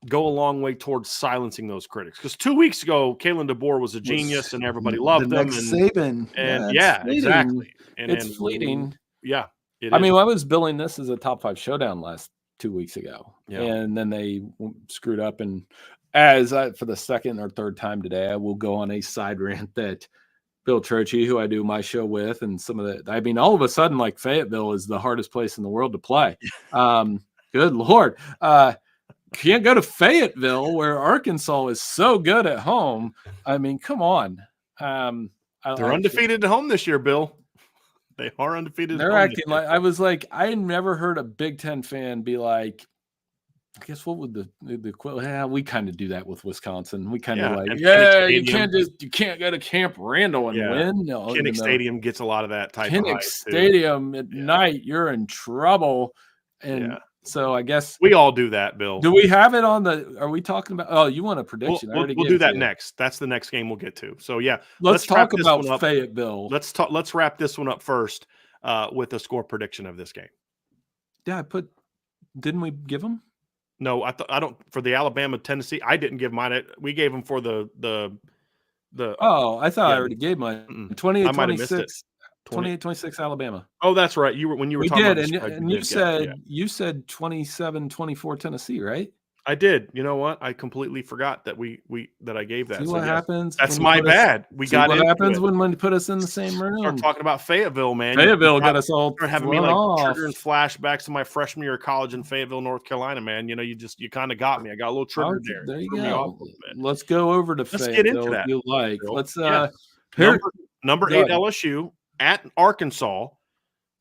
go a long way towards silencing those critics. Because 2 weeks ago, Kalen DeBoer was a genius and everybody loved him. Saban. And yeah, exactly. And it's fleeting. Yeah. I mean, I was billing this as a top 5 showdown last 2 weeks ago. Yeah. And then they screwed up. And for the second or third time today, I will go on a side rant that Bill Trocchi, who I do my show with, and some of the, I mean, all of a sudden, like Fayetteville is the hardest place in the world to play. Good Lord. Can't go to Fayetteville where Arkansas is so good at home. I mean, come on. They're undefeated at home this year, Bill. They are undefeated. They're acting like, I was like, I never heard a Big Ten fan be like, I guess what would the we kind of do that with Wisconsin. We kind of you can't go to Camp Randall and win. No, Kinnick Stadium gets a lot of that type Kinnick of Stadium at night, you're in trouble. And so I guess we all do that, Bill. Do we have it on the, are we talking about, oh, you want a prediction? We'll do that next. That's the next game we'll get to. So yeah, let's talk about Fayetteville. Let's wrap this one up first with a score prediction of this game. Yeah, didn't we give them? No, I don't for the Alabama Tennessee. I didn't give mine. We gave them for the. Oh, I thought I already gave mine. 28-26. 28-26 Alabama. Oh, that's right. When you were talking about the spread, and you said 27-24 Tennessee, right? I did. You know what? I completely forgot that that I gave that. See what happens? That's my bad. We got what happens when you put us in the same room. Start talking about Fayetteville, man. Fayetteville got us all having me like triggering flashbacks to my freshman year of college in Fayetteville, North Carolina, man. You know, you kind of got me. I got a little triggered there. There you go. Let's go over to Fayetteville. Let's get into that. If you like. Let's number 8 LSU at Arkansas.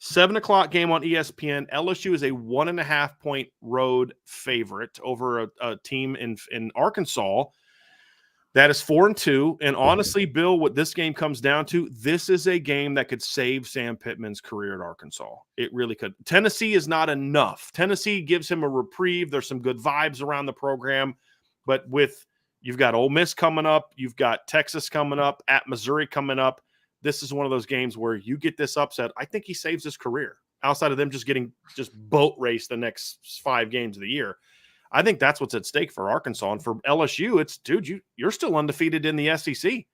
7:00 game on ESPN. LSU is a 1.5 point road favorite over a team in Arkansas that is 4-2. And honestly, Bill, what this game comes down to, this is a game that could save Sam Pittman's career at Arkansas. It really could. Tennessee is not enough. Tennessee gives him a reprieve. There's some good vibes around the program, but you've got Ole Miss coming up, you've got Texas coming up, at Missouri coming up. This is one of those games where you get this upset. I think he saves his career outside of them just getting boat race the next 5 games of the year. I think that's what's at stake for Arkansas. And for LSU, it's, dude, you're still undefeated in the SEC.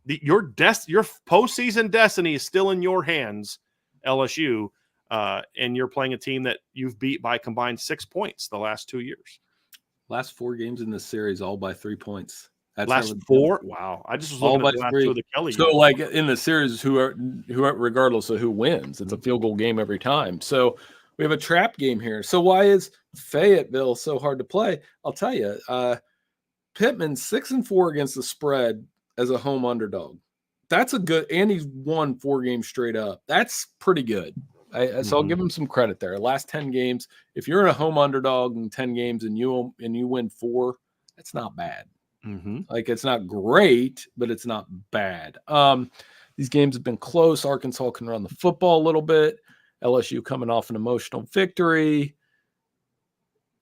Your postseason destiny is still in your hands, LSU, and you're playing a team that you've beat by combined 6 points the last 2 years. Last 4 games in this series, all by 3 points. That's last 4. Wow! I just was looking at the last 2 of the Kelly. So, like in the series, who are regardless of who wins, it's a field goal game every time. So we have a trap game here. So why is Fayetteville so hard to play? I'll tell you. Pittman 6-4 against the spread as a home underdog. That's a good, and he's won 4 games straight up. That's pretty good. So I'll give him some credit there. Last 10 games, if you're a home underdog in 10 games and you win 4, that's not bad. Like, it's not great, but it's not bad. These games have been close. Arkansas can run the football a little bit. LSU coming off an emotional victory.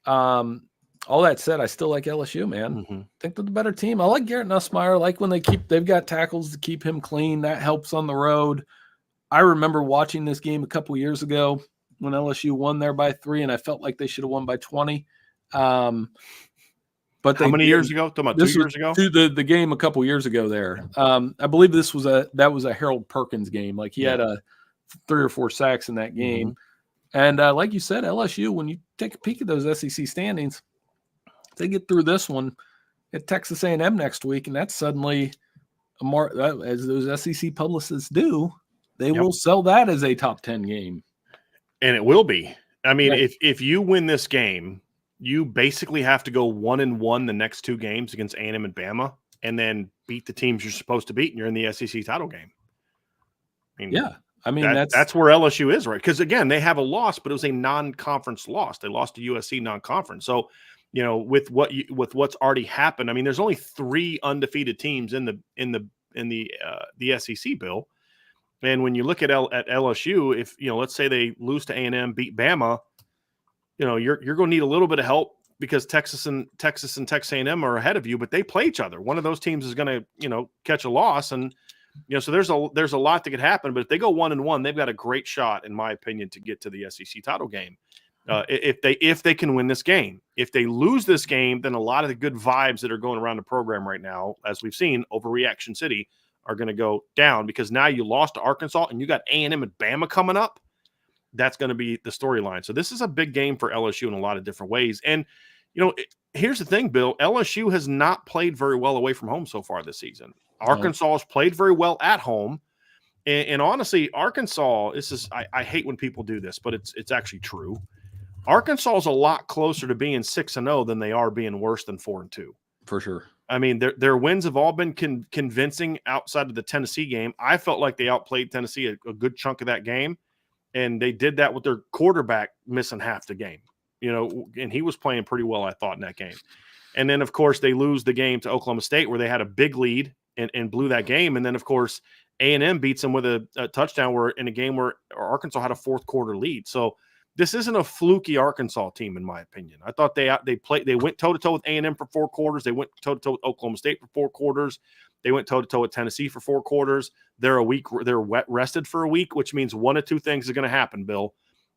All that said, I still like LSU, man. I think they're the better team. I like Garrett Nussmeier. I like when they've got tackles to keep him clean. That helps on the road. I remember watching this game a couple years ago when LSU won there by 3, and I felt like they should have won by 20. But how many years ago? Talking about 2 years ago? The game a couple years ago there. I believe that was a Harold Perkins game. Like, he had 3 or 4 sacks in that game. And like you said, LSU, when you take a peek at those SEC standings, they get through this one at Texas A&M next week, and that's suddenly as those SEC publicists do, they will sell that as a top 10 game. And it will be. I mean, if you win this game, you basically have to go 1-1 the next 2 games against A&M and Bama, and then beat the teams you're supposed to beat, and you're in the SEC title game. That's where LSU is, right? Because again, they have a loss, but it was a non-conference loss. They lost to USC non-conference. So, you know, with what's already happened, I mean, there's only 3 undefeated teams in the SEC, Bill. And when you look at LSU, if let's say they lose to A&M, beat Bama. You're going to need a little bit of help because Texas and Texas A&M are ahead of you, but they play each other. One of those teams is going to, catch a loss, and So there's a lot that could happen. But if they go 1-1, they've got a great shot, in my opinion, to get to the SEC title game. If they can win this game. If they lose this game, then a lot of the good vibes that are going around the program right now, as we've seen, Overreaction City, are going to go down, because now you lost to Arkansas and you got A&M and Bama coming up. That's going to be the storyline. So this is a big game for LSU in a lot of different ways. And, here's the thing, Bill. LSU has not played very well away from home so far this season. Arkansas has played very well at home. And honestly, Arkansas, I hate when people do this, but it's actually true. Arkansas is a lot closer to being 6-0 than they are being worse than 4-2. For sure. I mean, their wins have all been convincing outside of the Tennessee game. I felt like they outplayed Tennessee a good chunk of that game, and they did that with their quarterback missing half the game, and he was playing pretty well, I thought, in that game. And then, of course, they lose the game to Oklahoma State, where they had a big lead and blew that game. And then, of course, A&M beats them with a touchdown in a game where Arkansas had a fourth quarter lead. So this isn't a fluky Arkansas team, in my opinion. I thought they went toe-to-toe with A&M for 4 quarters. They went toe-to-toe with Oklahoma State for 4 quarters. They went toe-to-toe with Tennessee for 4 quarters. They're rested for a week, which means one of two things is going to happen, Bill.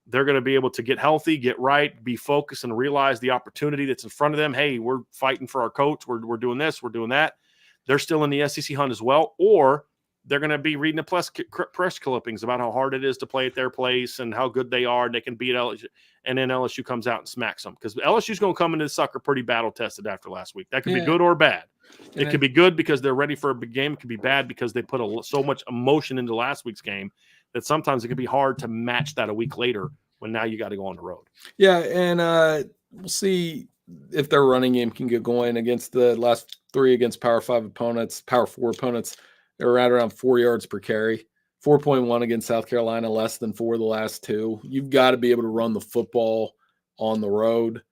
They're going to be able to get healthy, get right, be focused, and realize the opportunity that's in front of them. Hey, we're fighting for our coach. We're doing this. We're doing that. They're still in the SEC hunt as well. Or they're going to be reading the press clippings about how hard it is to play at their place and how good they are, and they can beat LSU. And then LSU comes out and smacks them, because LSU's going to come into the sucker pretty battle-tested after last week. That could be good or bad. It could be good because they're ready for a big game. It could be bad because they put so much emotion into last week's game that sometimes it can be hard to match that a week later when now you got to go on the road. Yeah, and we'll see if their running game can get going against the last 3 against Power 5 opponents, Power 4 opponents. They're right around 4 yards per carry, 4.1 against South Carolina, less than 4 the last 2. You've got to be able to run the football on the road.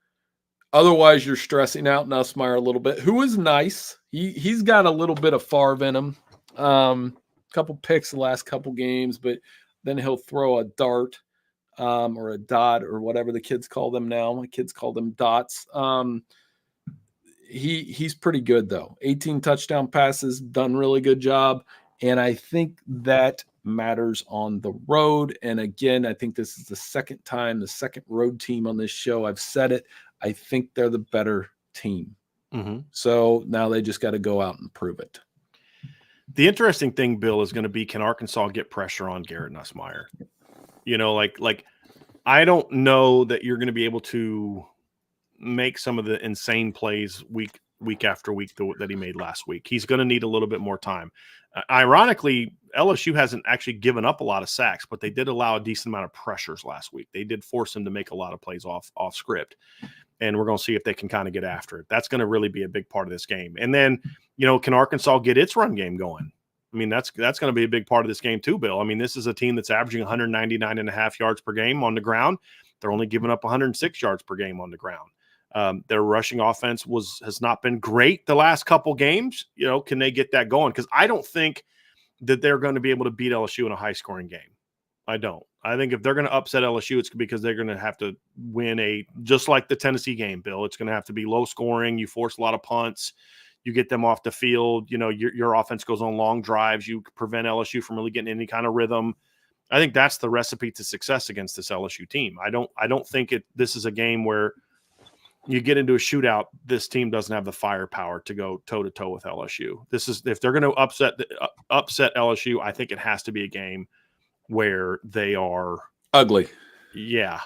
Otherwise, you're stressing out Nussmeier a little bit, who is nice. He's got a little bit of Favre in him. Couple picks the last couple games, but then he'll throw a dart or a dot or whatever the kids call them now. My kids call them dots. He's pretty good, though. 18 touchdown passes, done really good job. And I think that matters on the road. And again, I think this is the second road team on this show. I've said it. I think they're the better team. Mm-hmm. So now they just got to go out and prove it. The interesting thing, Bill, is going to be, can Arkansas get pressure on Garrett Nussmeier? Like I don't know that you're going to be able to make some of the insane plays week after week that he made last week. He's going to need a little bit more time. Ironically, LSU hasn't actually given up a lot of sacks, but they did allow a decent amount of pressures last week. They did force him to make a lot of plays off script, and we're going to see if they can kind of get after it. That's going to really be a big part of this game. And then, can Arkansas get its run game going? I mean, that's going to be a big part of this game too, Bill. I mean, this is a team that's averaging 199.5 yards per game on the ground. They're only giving up 106 yards per game on the ground. Their rushing offense has not been great the last couple games. Can they get that going? Because I don't think that they're going to be able to beat LSU in a high-scoring game. I don't. I think if they're going to upset LSU, it's because they're going to have to win just like the Tennessee game, Bill. It's going to have to be low-scoring. You force a lot of punts. You get them off the field. Your offense goes on long drives. You prevent LSU from really getting any kind of rhythm. I think that's the recipe to success against this LSU team. I don't think this is a game where you get into a shootout. This team doesn't have the firepower to go toe-to-toe with LSU. If they're going to upset LSU, I think it has to be a game where they are ugly. Yeah.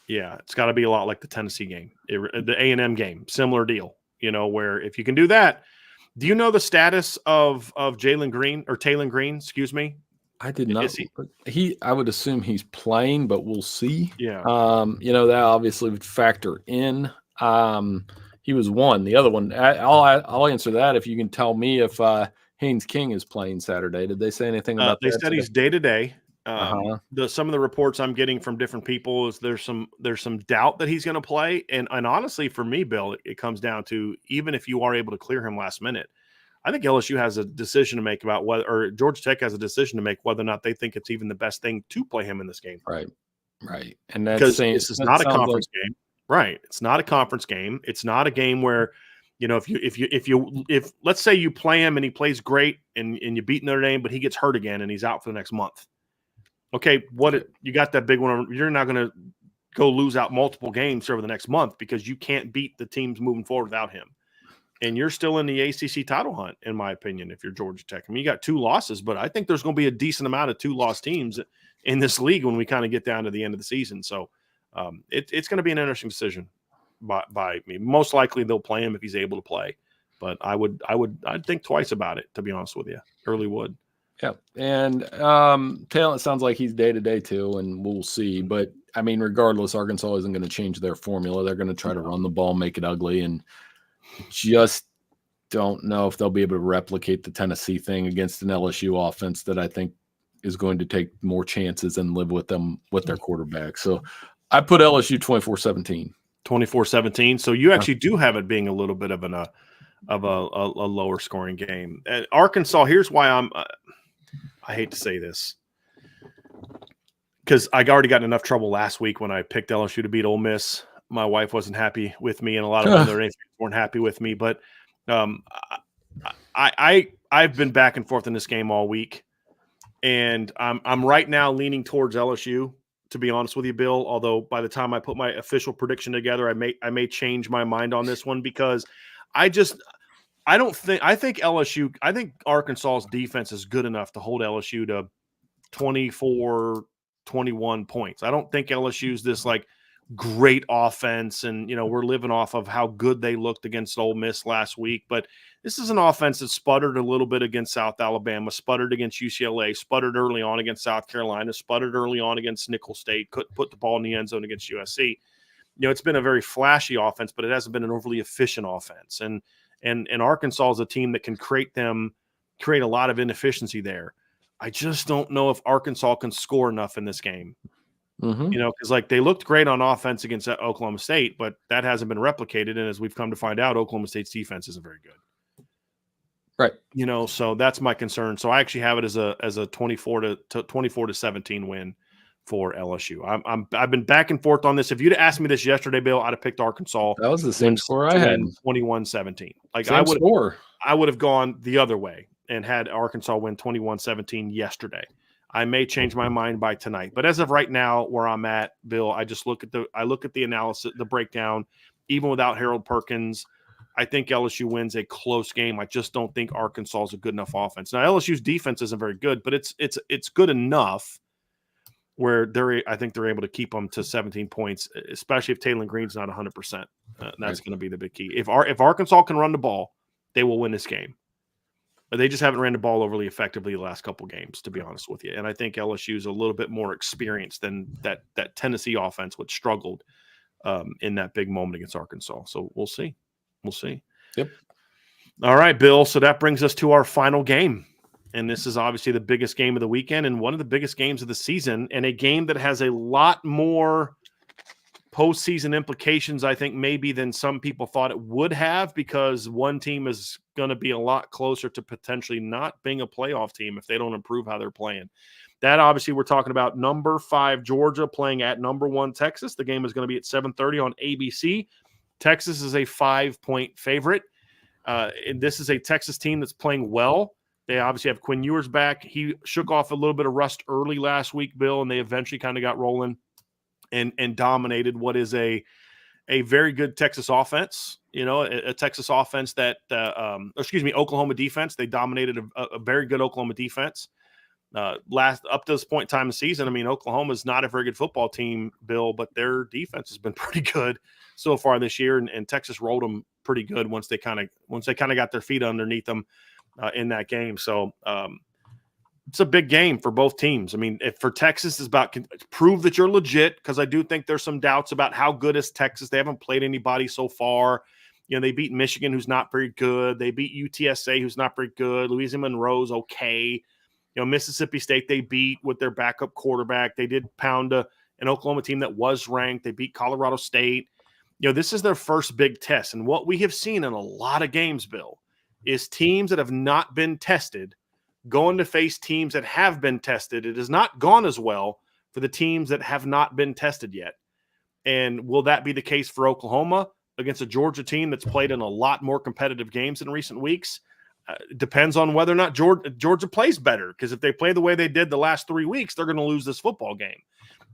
It's got to be a lot like the Tennessee game, the A&M game, similar deal. Where if you can do that, do you know the status of Taylon Green? Excuse me. I did not. I would assume he's playing, but we'll see. Yeah. That obviously would factor in. He was one. The other one, I'll answer that if you can tell me if Haynes King is playing Saturday. Did they say anything about that? They said he's day to day. Some of the reports I'm getting from different people is there's some doubt that he's going to play. And honestly, for me, Bill, it comes down to, even if you are able to clear him last minute, I think LSU has a decision to make about or Georgia Tech has a decision to make whether or not they think it's even the best thing to play him in this game. Right. And that's because this is not a conference game. Right. It's not a conference game. It's not a game where You know, if let's say you play him and he plays great and you beat Notre Dame, but he gets hurt again and he's out for the next month. Okay, you got that big one. You're not going to go lose out multiple games over the next month because you can't beat the teams moving forward without him. And you're still in the ACC title hunt, in my opinion, if you're Georgia Tech. I mean, you got 2 losses, but I think there's going to be a decent amount of 2-loss teams in this league when we kind of get down to the end of the season. So it's going to be an interesting decision by me. Most likely they'll play him if he's able to play, but I'd think twice about it, to be honest with you. Early would. Yeah, and talent sounds like he's day-to-day too, and we'll see. But, I mean, regardless, Arkansas isn't going to change their formula. They're going to try to run the ball, make it ugly, and just don't know if they'll be able to replicate the Tennessee thing against an LSU offense that I think is going to take more chances and live with them with their quarterback. So I put LSU 24-17. 24-17. So you actually do have it being a little bit of a lower scoring game. At Arkansas, here's why I hate to say this, because I already got in enough trouble last week when I picked LSU to beat Ole Miss. My wife wasn't happy with me, and a lot of other fans weren't happy with me. But I've been back and forth in this game all week, and I'm right now leaning towards LSU, to be honest with you, Bill. Although by the time I put my official prediction together, I may change my mind on this one, because I think Arkansas's defense is good enough to hold LSU to 24, 21 points. I don't think LSU's this like great offense, and we're living off of how good they looked against Ole Miss last week, but this is an offense that sputtered a little bit against South Alabama, sputtered against UCLA, sputtered early on against South Carolina, sputtered early on against Nicholls State, couldn't put the ball in the end zone against USC. It's been a very flashy offense, but it hasn't been an overly efficient offense, and Arkansas is a team that can create a lot of inefficiency there. I just don't know if Arkansas can score enough in this game. Mm-hmm. Because they looked great on offense against Oklahoma State, but that hasn't been replicated. And as we've come to find out, Oklahoma State's defense isn't very good. Right. So that's my concern. So I actually have it as a 24 to 17 win for LSU. I've been back and forth on this. If you'd asked me this yesterday, Bill, I'd have picked Arkansas. That was the same score I had. 21-17. I would have gone the other way and had Arkansas win 21-17 yesterday. I may change my mind by tonight, but as of right now, where I'm at, Bill, I look at the analysis, the breakdown. Even without Harold Perkins, I think LSU wins a close game. I just don't think Arkansas is a good enough offense. Now, LSU's defense isn't very good, but it's good enough where I think they're able to keep them to 17 points, especially if Taylor Green's not 100%. That's going to be the big key. If Arkansas can run the ball, they will win this game. But they just haven't ran the ball overly effectively the last couple games, to be honest with you. And I think LSU is a little bit more experienced than that Tennessee offense, which struggled in that big moment against Arkansas. So we'll see. Yep. All right, Bill. So that brings us to our final game. And this is obviously the biggest game of the weekend and one of the biggest games of the season, and a game that has a lot more postseason implications, I think, maybe than some people thought it would have, because one team is going to be a lot closer to potentially not being a playoff team if they don't improve how they're playing. That obviously, we're talking about number 5 Georgia playing at number 1 Texas. The game is going to be at 7:30 on ABC. Texas is a 5-point favorite. And this is a Texas team that's playing well. They obviously have Quinn Ewers back. He shook off a little bit of rust early last week, Bill, and they eventually kind of got rolling and dominated what is a very good Texas offense. A Texas offense that Oklahoma defense. They dominated a very good Oklahoma defense. Up to this point in time in the season, I mean, Oklahoma is not a very good football team, Bill, but their defense has been pretty good so far this year, and Texas rolled them pretty good once they kind of got their feet underneath them in that game. So it's a big game for both teams. I mean, for Texas, it's about prove that you're legit, because I do think there's some doubts about how good is Texas. They haven't played anybody so far. They beat Michigan, who's not very good. They beat UTSA, who's not very good. Louisiana Monroe's okay. Mississippi State they beat with their backup quarterback. They did pound an Oklahoma team that was ranked. They beat Colorado State. This is their first big test. And what we have seen in a lot of games, Bill, is teams that have not been tested going to face teams that have been tested. It has not gone as well for the teams that have not been tested yet. And will that be the case for Oklahoma? against a Georgia team that's played in a lot more competitive games in recent weeks. Depends on whether or not Georgia plays better, because if they play the way they did the last 3 weeks, they're going to lose this football game.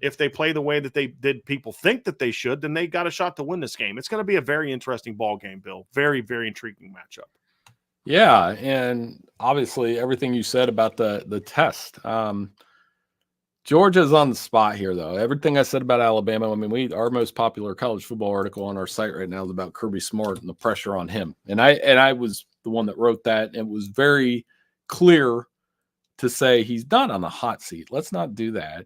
If they play the way that they did people think that they should, then they got a shot to win this game. It's going to be a very interesting ball game, Bill. Very, very intriguing matchup. Yeah, and obviously everything you said about the test. Georgia's on the spot here, though. Everything I said about Alabama, I mean, our most popular college football article on our site right now is about Kirby Smart and the pressure on him. And I was the one that wrote that. It was very clear to say he's not on the hot seat. Let's not do that.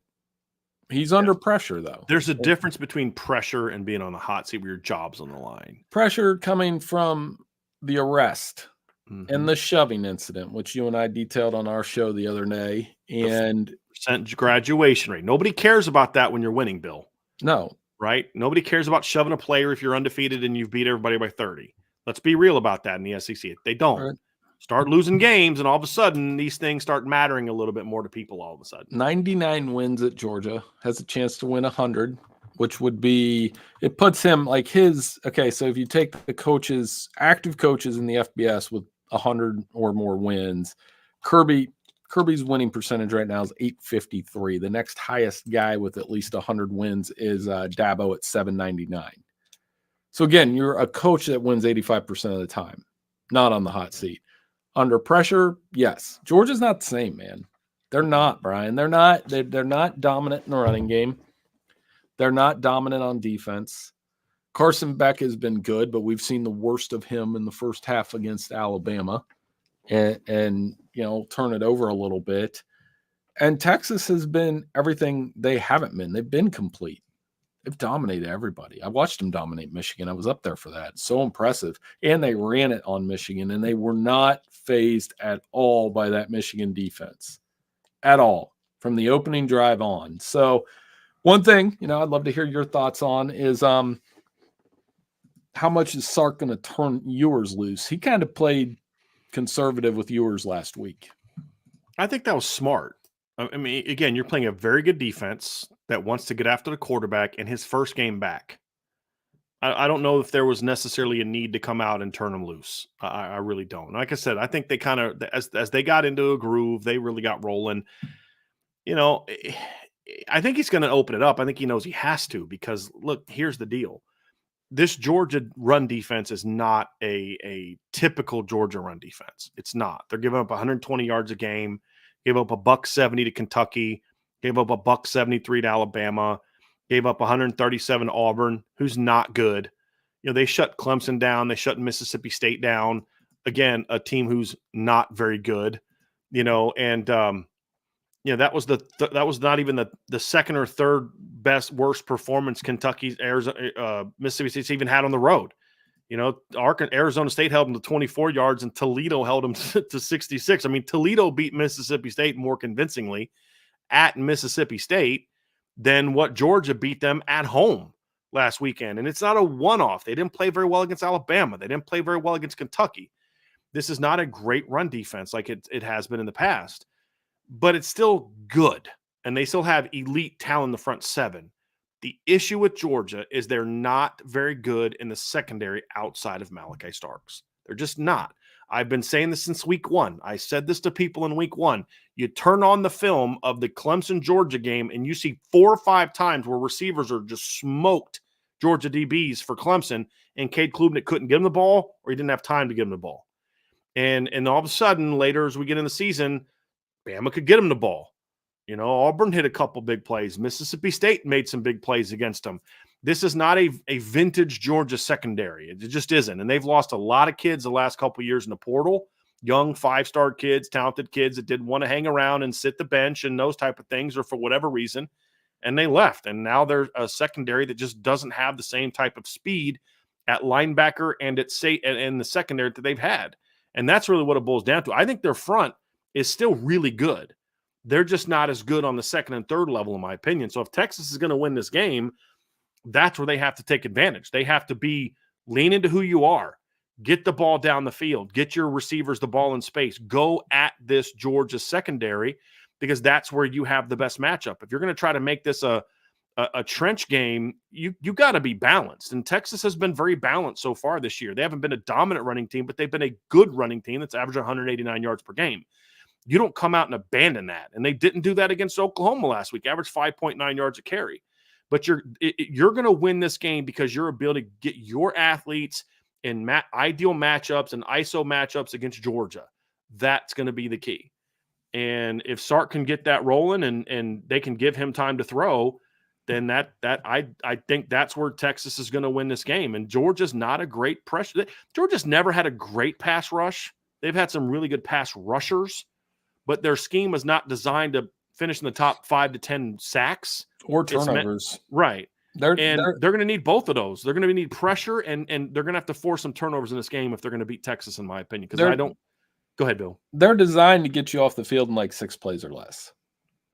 He's under pressure, though. There's a difference between pressure and being on the hot seat where your job's on the line. Pressure coming from the arrest and the shoving incident, which you and I detailed on our show the other day. And percent graduation rate. Nobody cares about that when you're winning, Bill. No. Right? Nobody cares about shoving a player if you're undefeated and you've beat everybody by 30. Let's be real about that in the SEC. They don't. Right. Start losing games, and all of a sudden, these things start mattering a little bit more to people all of a sudden. 99 wins at Georgia, has a chance to win 100, which would be, it puts him like so if you take the coaches, active coaches in the FBS with 100 or more wins, Kirby's winning percentage right now is 853. The next highest guy with at least 100 wins is Dabo at 799. So again, you're a coach that wins 85% of the time, not on the hot seat. Under pressure, yes. Georgia's not the same, man. They're not, Brian. They're not dominant in the running game. They're not dominant on defense. Carson Beck has been good, but we've seen the worst of him in the first half against Alabama. And turn it over a little bit. And Texas has been everything they haven't been. They've been complete. They've dominated everybody. I watched them dominate Michigan. I was up there for that. So impressive. And they ran it on Michigan, and they were not fazed at all by that Michigan defense. At all. From the opening drive on. So one thing, I'd love to hear your thoughts on is how much is Sark going to turn Ewers loose? He kind of played conservative with Ewers last week. I think that was smart. I mean, again, you're playing a very good defense that wants to get after the quarterback in his first game back. I don't know if there was necessarily a need to come out and turn him loose. I really don't. Like I said, I think they kind of, as they got into a groove, they really got rolling. I think he's going to open it up. I think he knows he has to, because, look, here's the deal. This Georgia run defense is not a typical Georgia run defense. It's not. They're giving up 120 yards a game, gave up $170 to Kentucky, gave up $173 to Alabama, gave up 137 to Auburn, who's not good. They shut Clemson down. They shut Mississippi State down. Again, a team who's not very good. That was that was not even the second or third worst performance Kentucky, Arizona, Mississippi State's even had on the road. Arizona State held them to 24 yards and Toledo held them to 66. I mean, Toledo beat Mississippi State more convincingly at Mississippi State than what Georgia beat them at home last weekend. And it's not a one-off. They didn't play very well against Alabama. They didn't play very well against Kentucky. This is not a great run defense like it has been in the past, but it's still good. And they still have elite talent in the front seven. The issue with Georgia is they're not very good in the secondary outside of Malachi Starks. They're just not. I've been saying this since week one. I said this to people in week one. You turn on the film of the Clemson-Georgia game, and you see 4 or 5 times where receivers are just smoked Georgia DBs for Clemson, and Cade Klubnik couldn't give them the ball, or he didn't have time to give them the ball. And all of a sudden, later as we get in the season, Bama could get him the ball. Auburn hit a couple big plays. Mississippi State made some big plays against them. This is not a vintage Georgia secondary. It just isn't. And they've lost a lot of kids the last couple of years in the portal, young 5-star kids, talented kids that didn't want to hang around and sit the bench and those type of things, or for whatever reason, and they left. And now they're a secondary that just doesn't have the same type of speed at linebacker and in the secondary that they've had. And that's really what it boils down to. I think their front is still really good. They're just not as good on the second and third level, in my opinion. So if Texas is going to win this game, that's where they have to take advantage. They have to lean into who you are, get the ball down the field, get your receivers the ball in space, go at this Georgia secondary, because that's where you have the best matchup. If you're going to try to make this a a trench game, you got to be balanced. And Texas has been very balanced so far this year. They haven't been a dominant running team, but they've been a good running team that's averaged 189 yards per game. You don't come out and abandon that. And they didn't do that against Oklahoma last week, averaged 5.9 yards a carry. But you're going to win this game because your ability to get your athletes in ideal matchups and ISO matchups against Georgia. That's going to be the key. And if Sark can get that rolling and they can give him time to throw, then I think that's where Texas is going to win this game. And Georgia's not a great pressure. Georgia's never had a great pass rush. They've had some really good pass rushers, but their scheme is not designed to finish in the top 5 to 10 sacks or turnovers. Right. They're going to need both of those. They're going to need pressure, and they're going to have to force some turnovers in this game if they're going to beat Texas, in my opinion. Because I don't. Go ahead, Bill. They're designed to get you off the field in like 6 plays or less,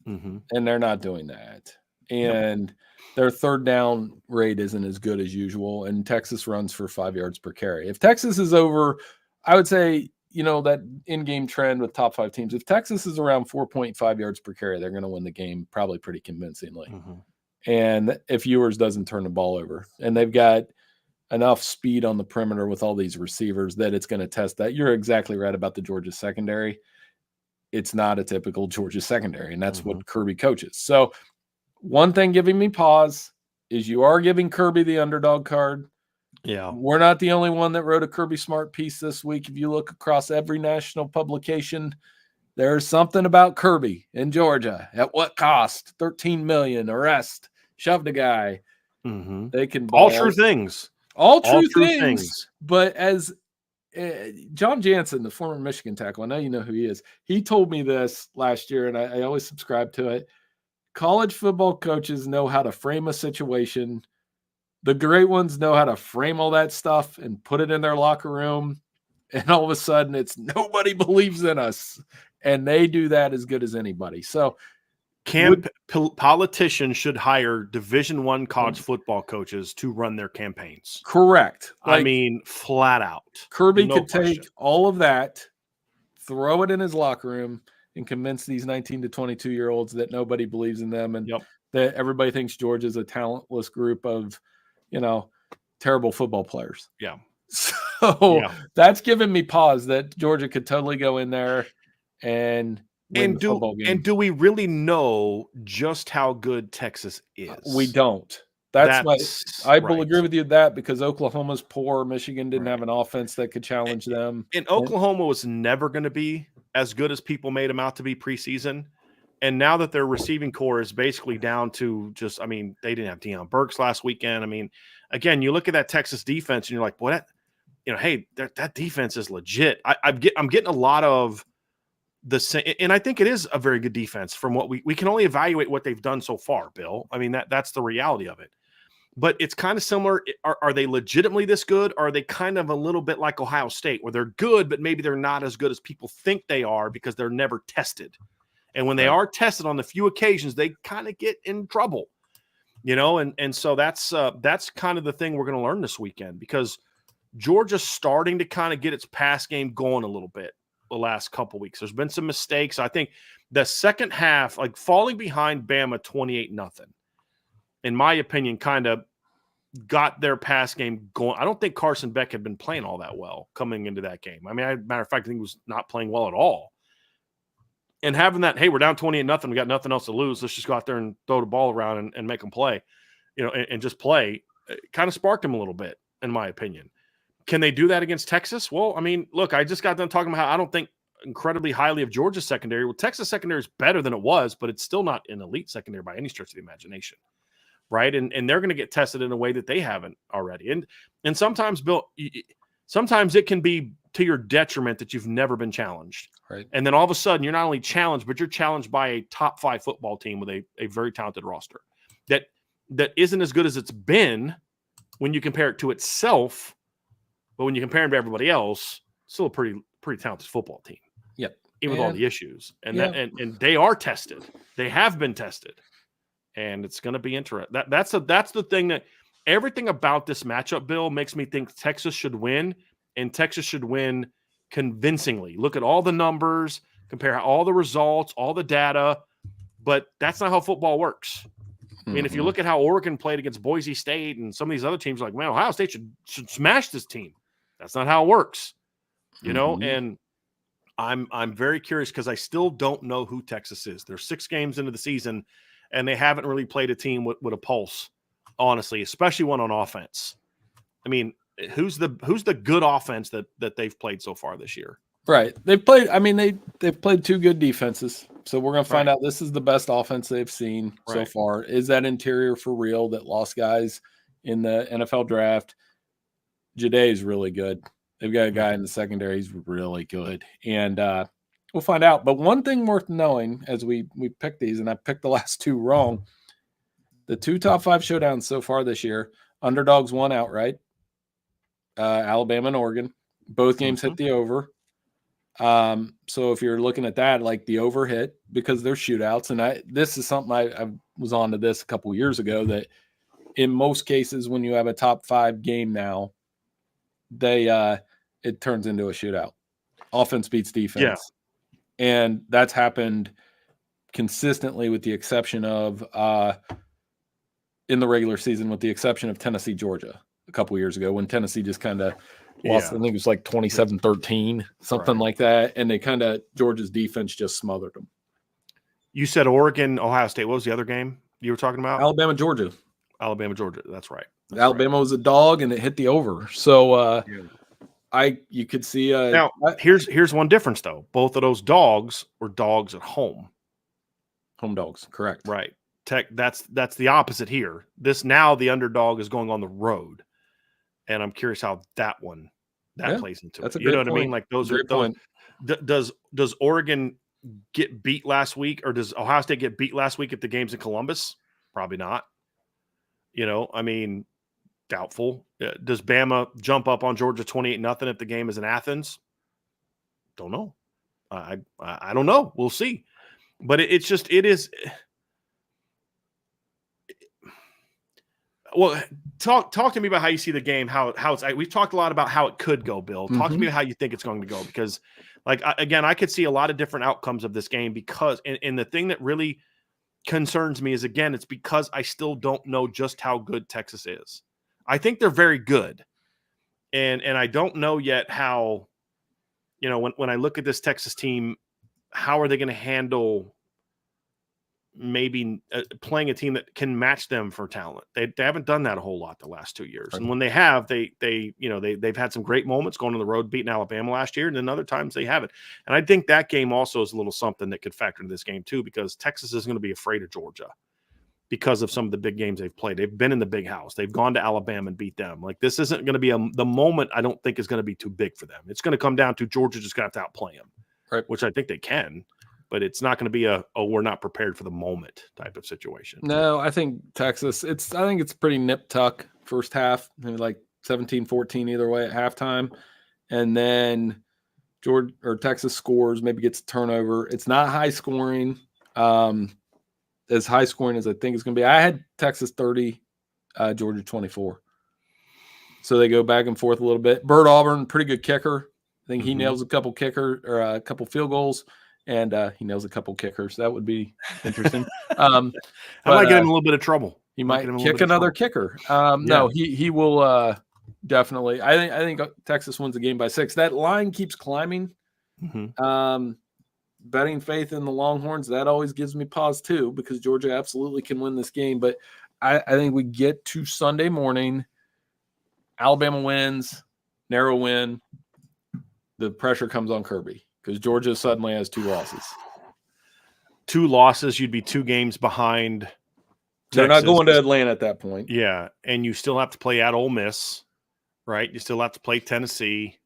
and they're not doing that. And their third down rate isn't as good as usual. And Texas runs for 5 yards per carry. If Texas is over, I would say, that in-game trend with top 5 teams, if Texas is around 4.5 yards per carry, they're going to win the game probably pretty convincingly. And if Ewers doesn't turn the ball over, and they've got enough speed on the perimeter with all these receivers that it's going to test that. You're exactly right about the Georgia secondary. It's not a typical Georgia secondary, and that's what Kirby coaches. So one thing giving me pause is you are giving Kirby the underdog card. Yeah. We're not the only one that wrote a Kirby Smart piece this week. If you look across every national publication, there's something about Kirby in Georgia. At what cost? $13 million, arrest, shoved a guy. They can ball. All true things. All true things. But as John Jansen, the former Michigan tackle, I know you know who he is. He told me this last year, and I always subscribe to it. College football coaches know how to frame a situation. The great ones know how to frame all that stuff and put it in their locker room. And all of a sudden, it's nobody believes in us. And they do that as good as anybody. So politicians should hire Division I college football coaches to run their campaigns. Correct. I mean, flat out. Kirby could take all of that, throw it in his locker room, and convince these 19 to 22-year-olds that nobody believes in them and that everybody thinks Georgia's a talentless group of, terrible football players. Yeah. So that's given me pause that Georgia could totally go in there and win the football game. And do we really know just how good Texas is? We don't. I will agree with you that because Oklahoma's poor. Michigan didn't have an offense that could challenge them. And Oklahoma was never going to be as good as people made them out to be preseason. And now that their receiving core is basically down to they didn't have Deion Burks last weekend. I mean, again, you look at that Texas defense and you're like, boy, that defense is legit. I'm getting a lot of and I think it is a very good defense from what we can only evaluate what they've done so far, Bill. I mean, that's the reality of it. But it's kind of similar. Are they legitimately this good? Or are they kind of a little bit like Ohio State where they're good, but maybe they're not as good as people think they are because they're never tested. And when they are tested on the few occasions, they kind of get in trouble, and so that's kind of the thing we're going to learn this weekend because Georgia's starting to kind of get its pass game going a little bit the last couple weeks. There's been some mistakes. I think the second half, like falling behind Bama 28-0, in my opinion, kind of got their pass game going. I don't think Carson Beck had been playing all that well coming into that game. I mean, matter of fact, I think he was not playing well at all. And having that, hey, we're down 28-0, we got nothing else to lose. Let's just go out there and throw the ball around and make them play, and just play. It kind of sparked them a little bit, in my opinion. Can they do that against Texas? Well, I mean, look, I just got done talking about how I don't think incredibly highly of Georgia's secondary. Well, Texas secondary is better than it was, but it's still not an elite secondary by any stretch of the imagination, right? And they're going to get tested in a way that they haven't already. And sometimes, Bill, sometimes it can be to your detriment that you've never been challenged. Right. And then all of a sudden, you're not only challenged, but you're challenged by a top 5 football team with a very talented roster that isn't as good as it's been when you compare it to itself. But when you compare them to everybody else, still a pretty talented football team. Yep. Even with all the issues. And and they are tested. They have been tested. And it's going to be interesting. That's the thing that everything about this matchup, Bill, makes me think Texas should win, and Texas should win convincingly. Look at all the numbers, compare all the results, all the data, but that's not how football works. I mean, if you Mhm. look at how Oregon played against Boise State and some of these other teams, like, man, Ohio State should smash this team. That's not how it works, Mhm. And I'm very curious because I still don't know who Texas is. They're 6 games into the season, and they haven't really played a team with a pulse, honestly, especially one on offense. I mean, who's the good offense that they've played so far this year? Right. They've played. I mean, they've played 2 good defenses. So we're gonna find Right. out. This is the best offense they've seen so Right. far. Is that interior for real that lost guys in the NFL draft? Jaday's really good. They've got a guy in the secondary. He's really good. And we'll find out. But one thing worth knowing as we pick these, and I picked the last 2 wrong. The 2 top 5 showdowns so far this year, underdogs won outright. Alabama and Oregon. Both games hit the over. So if you're looking at that, like the over hit because they're shootouts, and this is something I was on to this a couple years ago, that in most cases when you have a top 5 game now, it turns into a shootout. Offense beats defense. Yeah. And that's happened consistently with the exception of in the regular season, with the exception of Tennessee, Georgia a couple years ago when Tennessee just kind of lost. I think it was like 27-13, something like that. And they Georgia's defense just smothered them. You said Oregon, Ohio State. What was the other game you were talking about? Alabama, Georgia. That's right. Alabama was a dog and it hit the over. So you could see now here's one difference though. Both of those dogs were dogs at home. Home dogs, correct. Right. That's the opposite here. Now the underdog is going on the road. And I'm curious how that plays into it. You know what I mean? Like those point. Does Oregon get beat last week, or does Ohio State get beat last week at the games in Columbus? Probably not. I mean, doubtful. Does Bama jump up on Georgia 28-0 if the game is in Athens? Don't know. I don't know. We'll see. But it is. Well, talk to me about how you see the game. How it's. We've talked a lot about how it could go, Bill. Talk to me about how you think it's going to go, because, I could see a lot of different outcomes of this game because, and the thing that really concerns me is, again, it's because I still don't know just how good Texas is. I think they're very good, and I don't know yet how. When I look at this Texas team, how are they going to handle maybe playing a team that can match them for talent? They haven't done that a whole lot the last 2 years. Right. And when they have, they've had some great moments going on the road, beating Alabama last year, and then other times they haven't. And I think that game also is a little something that could factor into this game too, because Texas is going to be afraid of Georgia because of some of the big games they've played. They've been in the big house. They've gone to Alabama and beat them. Like, this isn't going to be the moment. I don't think is going to be too big for them. It's going to come down to Georgia just going to have to outplay them, right? Which I think they can. But it's not going to be we're not prepared for the moment type of situation. No, I think Texas, I think it's pretty nip tuck first half, maybe like 17-14 either way at halftime. And then Texas scores, maybe gets a turnover. It's not high scoring, as high scoring as I think it's going to be. I had Texas 30, Georgia 24. So they go back and forth a little bit. Bert Auburn, pretty good kicker. I think he nails a couple field goals. And he nails a couple kickers. That would be interesting. I might get him in a little bit of trouble. He might kick another kicker. No, he will definitely. I think Texas wins the game by 6. That line keeps climbing. Betting faith in the Longhorns, that always gives me pause too, because Georgia absolutely can win this game. But I think we get to Sunday morning, Alabama wins, narrow win. The pressure comes on Kirby, because Georgia suddenly has 2 losses. 2 losses, you'd be 2 games behind Texas. They're not going to Atlanta at that point. Yeah, and you still have to play at Ole Miss, right? You still have to play Tennessee.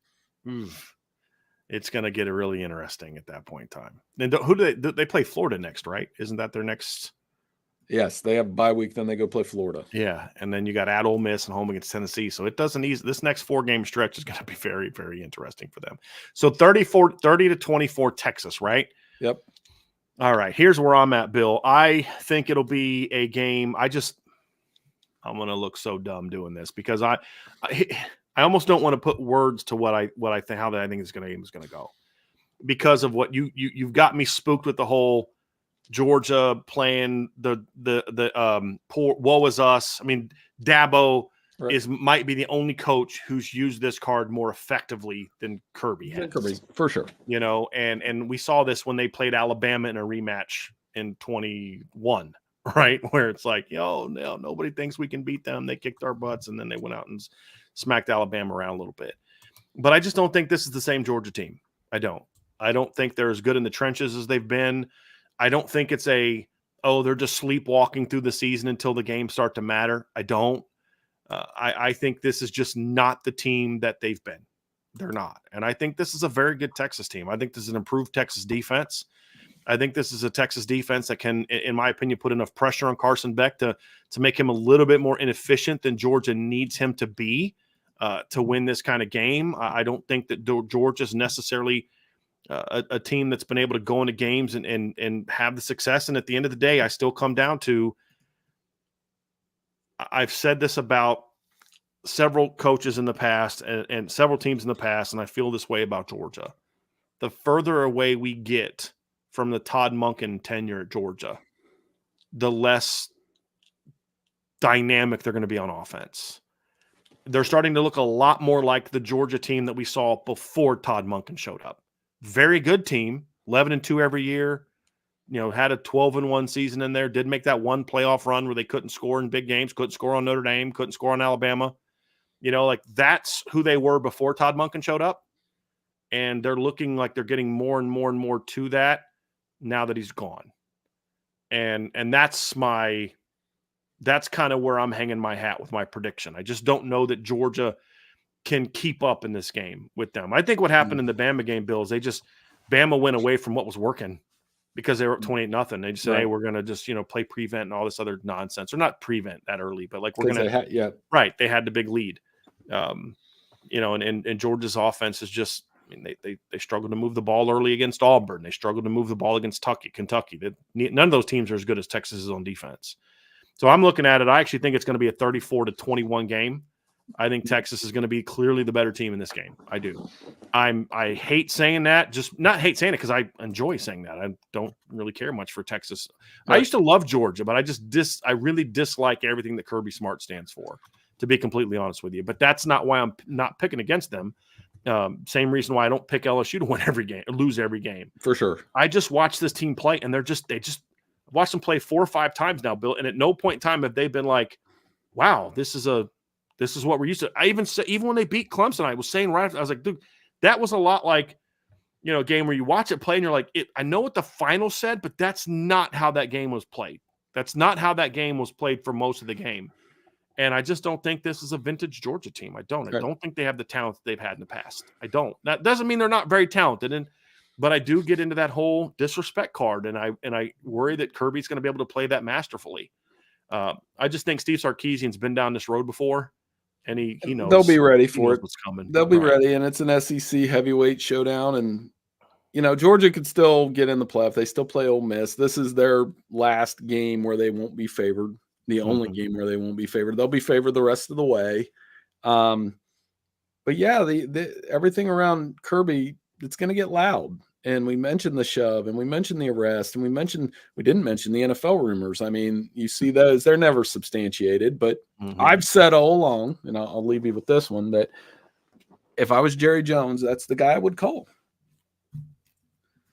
It's going to get really interesting at that point in time. And who do they play? Florida next, right? Isn't that their next? Yes, they have a bye week, then they go play Florida. Yeah, and then you got at Ole Miss and home against Tennessee. So it doesn't ease. This next 4-game stretch is going to be very, very interesting for them. So 30-24 Texas, right? Yep. All right, here's where I'm at, Bill. I think it'll be a game. I'm going to look so dumb doing this, because I almost don't want to put words to what I think, how that I think this game is going to go, because of what you've got me spooked with the whole Georgia playing the poor woe is us. I mean, Dabo might be the only coach who's used this card more effectively than Kirby has. Kirby, for sure. You know, and we saw this when they played Alabama in a rematch in 21, right? Where it's like, no, nobody thinks we can beat them. They kicked our butts, and then they went out and smacked Alabama around a little bit. But I just don't think this is the same Georgia team. I don't think they're as good in the trenches as they've been. I don't think it's they're just sleepwalking through the season until the games start to matter. I don't. I think this is just not the team that they've been. They're not. And I think this is a very good Texas team. I think this is an improved Texas defense. I think this is a Texas defense that can, in my opinion, put enough pressure on Carson Beck to make him a little bit more inefficient than Georgia needs him to be to win this kind of game. I don't think that Georgia's necessarily a team that's been able to go into games and have the success. And at the end of the day, I still come down to, I've said this about several coaches in the past and several teams in the past, and I feel this way about Georgia. The further away we get from the Todd Monken tenure at Georgia, the less dynamic they're going to be on offense. They're starting to look a lot more like the Georgia team that we saw before Todd Monken showed up. Very good team, 11-2 every year. You know, had a 12-1 season in there. Did make that one playoff run where they couldn't score in big games, couldn't score on Notre Dame, couldn't score on Alabama. You know, like that's who they were before Todd Monken showed up. And they're looking like they're getting more and more and more to that now that he's gone. And that's kind of where I'm hanging my hat with my prediction. I just don't know that Georgia can keep up in this game with them. I think what happened in the Bama game, Bill, is Bama went away from what was working because they were up 28-0. They just said, hey, we're going to just, play prevent and all this other nonsense. Or not prevent that early, but like we're going to – right, they had the big lead. And Georgia's offense is just – I mean, they struggled to move the ball early against Auburn. They struggled to move the ball against Kentucky. None of those teams are as good as Texas is on defense. So I'm looking at it. I actually think it's going to be a 34-21 game. I think Texas is going to be clearly the better team in this game. I do. I hate saying that. Just not hate saying it because I enjoy saying that. I don't really care much for Texas. Right. I used to love Georgia, but I really dislike everything that Kirby Smart stands for, to be completely honest with you. But that's not why I'm not picking against them. Same reason why I don't pick LSU to win every game or lose every game. For sure. I just watch this team play, and they just watch them play 4 or 5 times now, Bill. And at no point in time have they been like, wow, this is what we're used to. I even when they beat Clemson, I was saying right after, I was like, dude, that was a lot like, a game where you watch it play and you're like, I know what the final said, but that's not how that game was played. That's not how that game was played for most of the game. And I just don't think this is a vintage Georgia team. I don't. I don't think they have the talent that they've had in the past. I don't. That doesn't mean they're not very talented. But I do get into that whole disrespect card, and I worry that Kirby's going to be able to play that masterfully. I just think Steve Sarkisian's been down this road before, and he knows. They'll be ready for it. What's coming. They'll be ready, and it's an SEC heavyweight showdown, and Georgia could still get in the playoff. They still play Ole Miss. This is their last game where they won't be favored. The only game where they won't be favored. They'll be favored the rest of the way. But yeah, everything around Kirby, it's going to get loud. And we mentioned the shove, and we mentioned the arrest, and we didn't mention the NFL rumors. I mean, you see those, they're never substantiated, but I've said all along, and I'll leave you with this one, that if I was Jerry Jones, that's the guy I would call.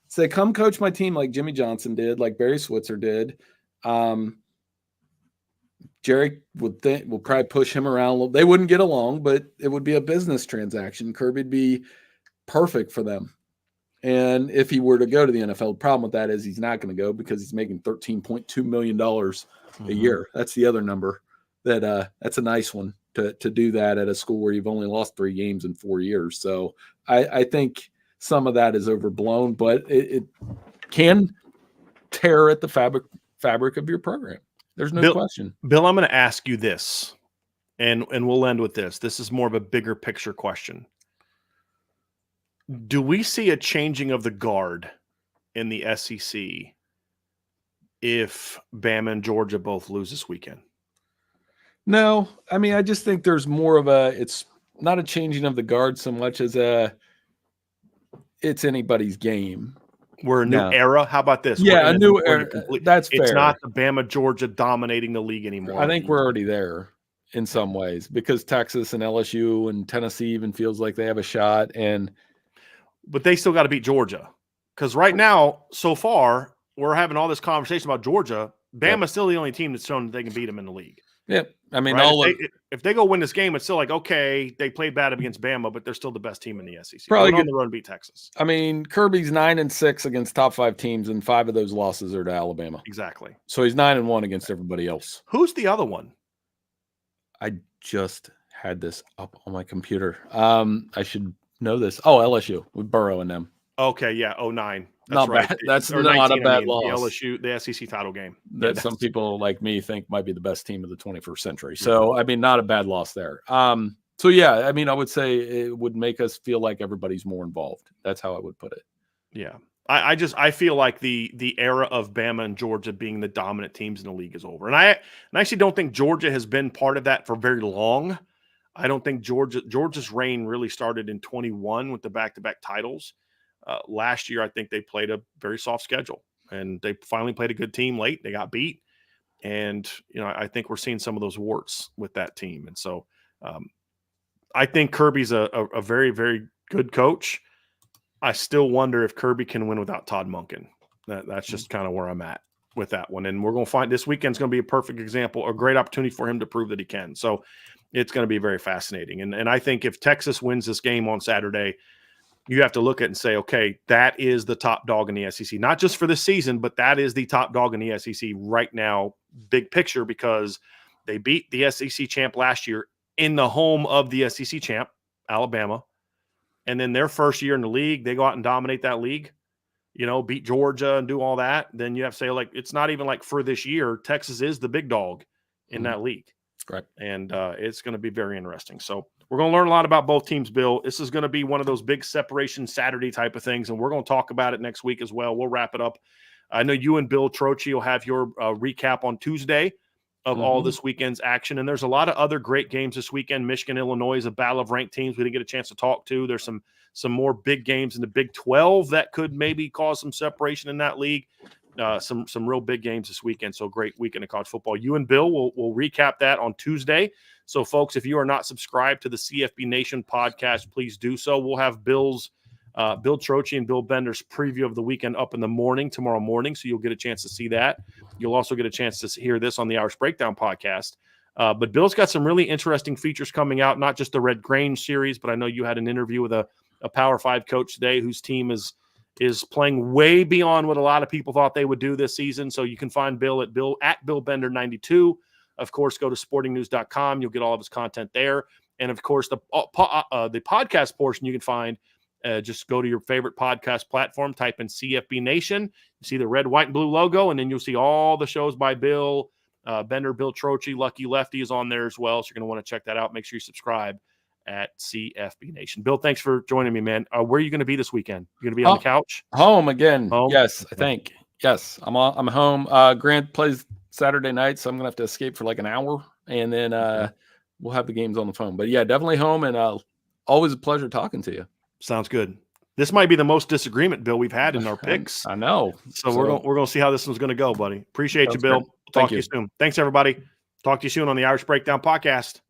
Say, come coach my team like Jimmy Johnson did, like Barry Switzer did. Jerry will probably push him around a little. They wouldn't get along, but it would be a business transaction. Kirby'd be perfect for them. And if he were to go to the NFL, the problem with that is he's not going to go because he's making $13.2 million a year. That's the other number. That's a nice one to do that at a school where you've only lost 3 games in 4 years. So I think some of that is overblown, but it can tear at the fabric of your program. There's no question. Bill, I'm going to ask you this, and we'll end with this. This is more of a bigger picture question. Do we see a changing of the guard in the SEC if Bama and Georgia both lose this weekend? No. I mean, I just think there's more of it's not a changing of the guard so much as it's anybody's game. We're a new No. era. How about this? Yeah, We're in a new we're in era. complete. That's It's fair. not the Bama Georgia dominating the league anymore. I think we're already there in some ways because Texas and LSU and Tennessee even feels like they have a shot. But they still got to beat Georgia, because right now, so far, we're having all this conversation about Georgia. Bama's still the only team that's shown that they can beat them in the league. Yeah, I mean, right? If they go win this game, it's still like, okay, they played bad against Bama, but they're still the best team in the SEC. Probably on the road and beat Texas. I mean, Kirby's 9-6 against top 5 teams, and 5 of those losses are to Alabama. Exactly. So he's 9-1 against everybody else. Who's the other one? I just had this up on my computer. I should know this. Oh, LSU with Burrow and them. Okay, yeah, 09. That's Not right. bad. That's Or not 19, a bad the loss. LSU, the SEC title game. That some people like me think might be the best team of the 21st century. So, I mean, not a bad loss there. So, yeah, I mean, I would say it would make us feel like everybody's more involved. That's how I would put it. Yeah. I feel like the era of Bama and Georgia being the dominant teams in the league is over. And I actually don't think Georgia has been part of that for very long. I don't think Georgia's reign really started in 21 with the back-to-back titles. Last year, I think they played a very soft schedule, and they finally played a good team late. They got beat, and I think we're seeing some of those warts with that team. And so, I think Kirby's a very, very good coach. I still wonder if Kirby can win without Todd Monken. That's just kind of where I'm at with that one. And we're going to find this weekend's going to be a perfect example, a great opportunity for him to prove that he can. So it's going to be very fascinating. And I think if Texas wins this game on Saturday, you have to look at it and say, okay, that is the top dog in the SEC, not just for this season, but that is the top dog in the SEC right now, big picture, because they beat the SEC champ last year in the home of the SEC champ, Alabama. And then their first year in the league, they go out and dominate that league, beat Georgia and do all that. Then you have to say, like, it's not even like for this year, Texas is the big dog in that league. Correct. And it's going to be very interesting. So we're going to learn a lot about both teams, Bill. This is going to be one of those big separation Saturday type of things, and we're going to talk about it next week as well. We'll wrap it up. I know you and Bill Trocchi will have your recap on Tuesday of all this weekend's action. And there's a lot of other great games this weekend. Michigan, Illinois is a battle of ranked teams we didn't get a chance to talk to. There's some more big games in the Big 12 that could maybe cause some separation in that league. Some real big games this weekend. So great weekend of college football. You and Bill will recap that on Tuesday. So folks, if you are not subscribed to the CFB Nation podcast, please do so. We'll have Bill Trocchi and Bill Bender's preview of the weekend up in the morning, tomorrow morning. So you'll get a chance to see that. You'll also get a chance to hear this on the Irish Breakdown podcast. But Bill's got some really interesting features coming out, not just the Red Grange series, but I know you had an interview with a Power 5 coach today whose team is playing way beyond what a lot of people thought they would do this season. So you can find Bill at Bill Bender 92. Of course, go to sportingnews.com. You'll get all of his content there. And of course, the podcast portion you can find. Just go to your favorite podcast platform, type in CFB Nation. You see the red, white, and blue logo, and then you'll see all the shows by Bill Bender, Bill Trocchi. Lucky Lefty is on there as well. So you're going to want to check that out. Make sure you subscribe at CFB Nation. Bill, thanks for joining me, man. Where are you going to be this weekend? You going to be on the couch? Home again. Home? Yes, I think. Yes, I'm home. Grant plays Saturday night, so I'm going to have to escape for like an hour, and then we'll have the games on the phone. But yeah, definitely home, and always a pleasure talking to you. Sounds good. This might be the most disagreement, Bill, we've had in our picks. I know. So we're going to see how this one's going to go, buddy. Appreciate you, Bill. Great. Talk to you soon. Thanks, everybody. Talk to you soon on the Irish Breakdown podcast.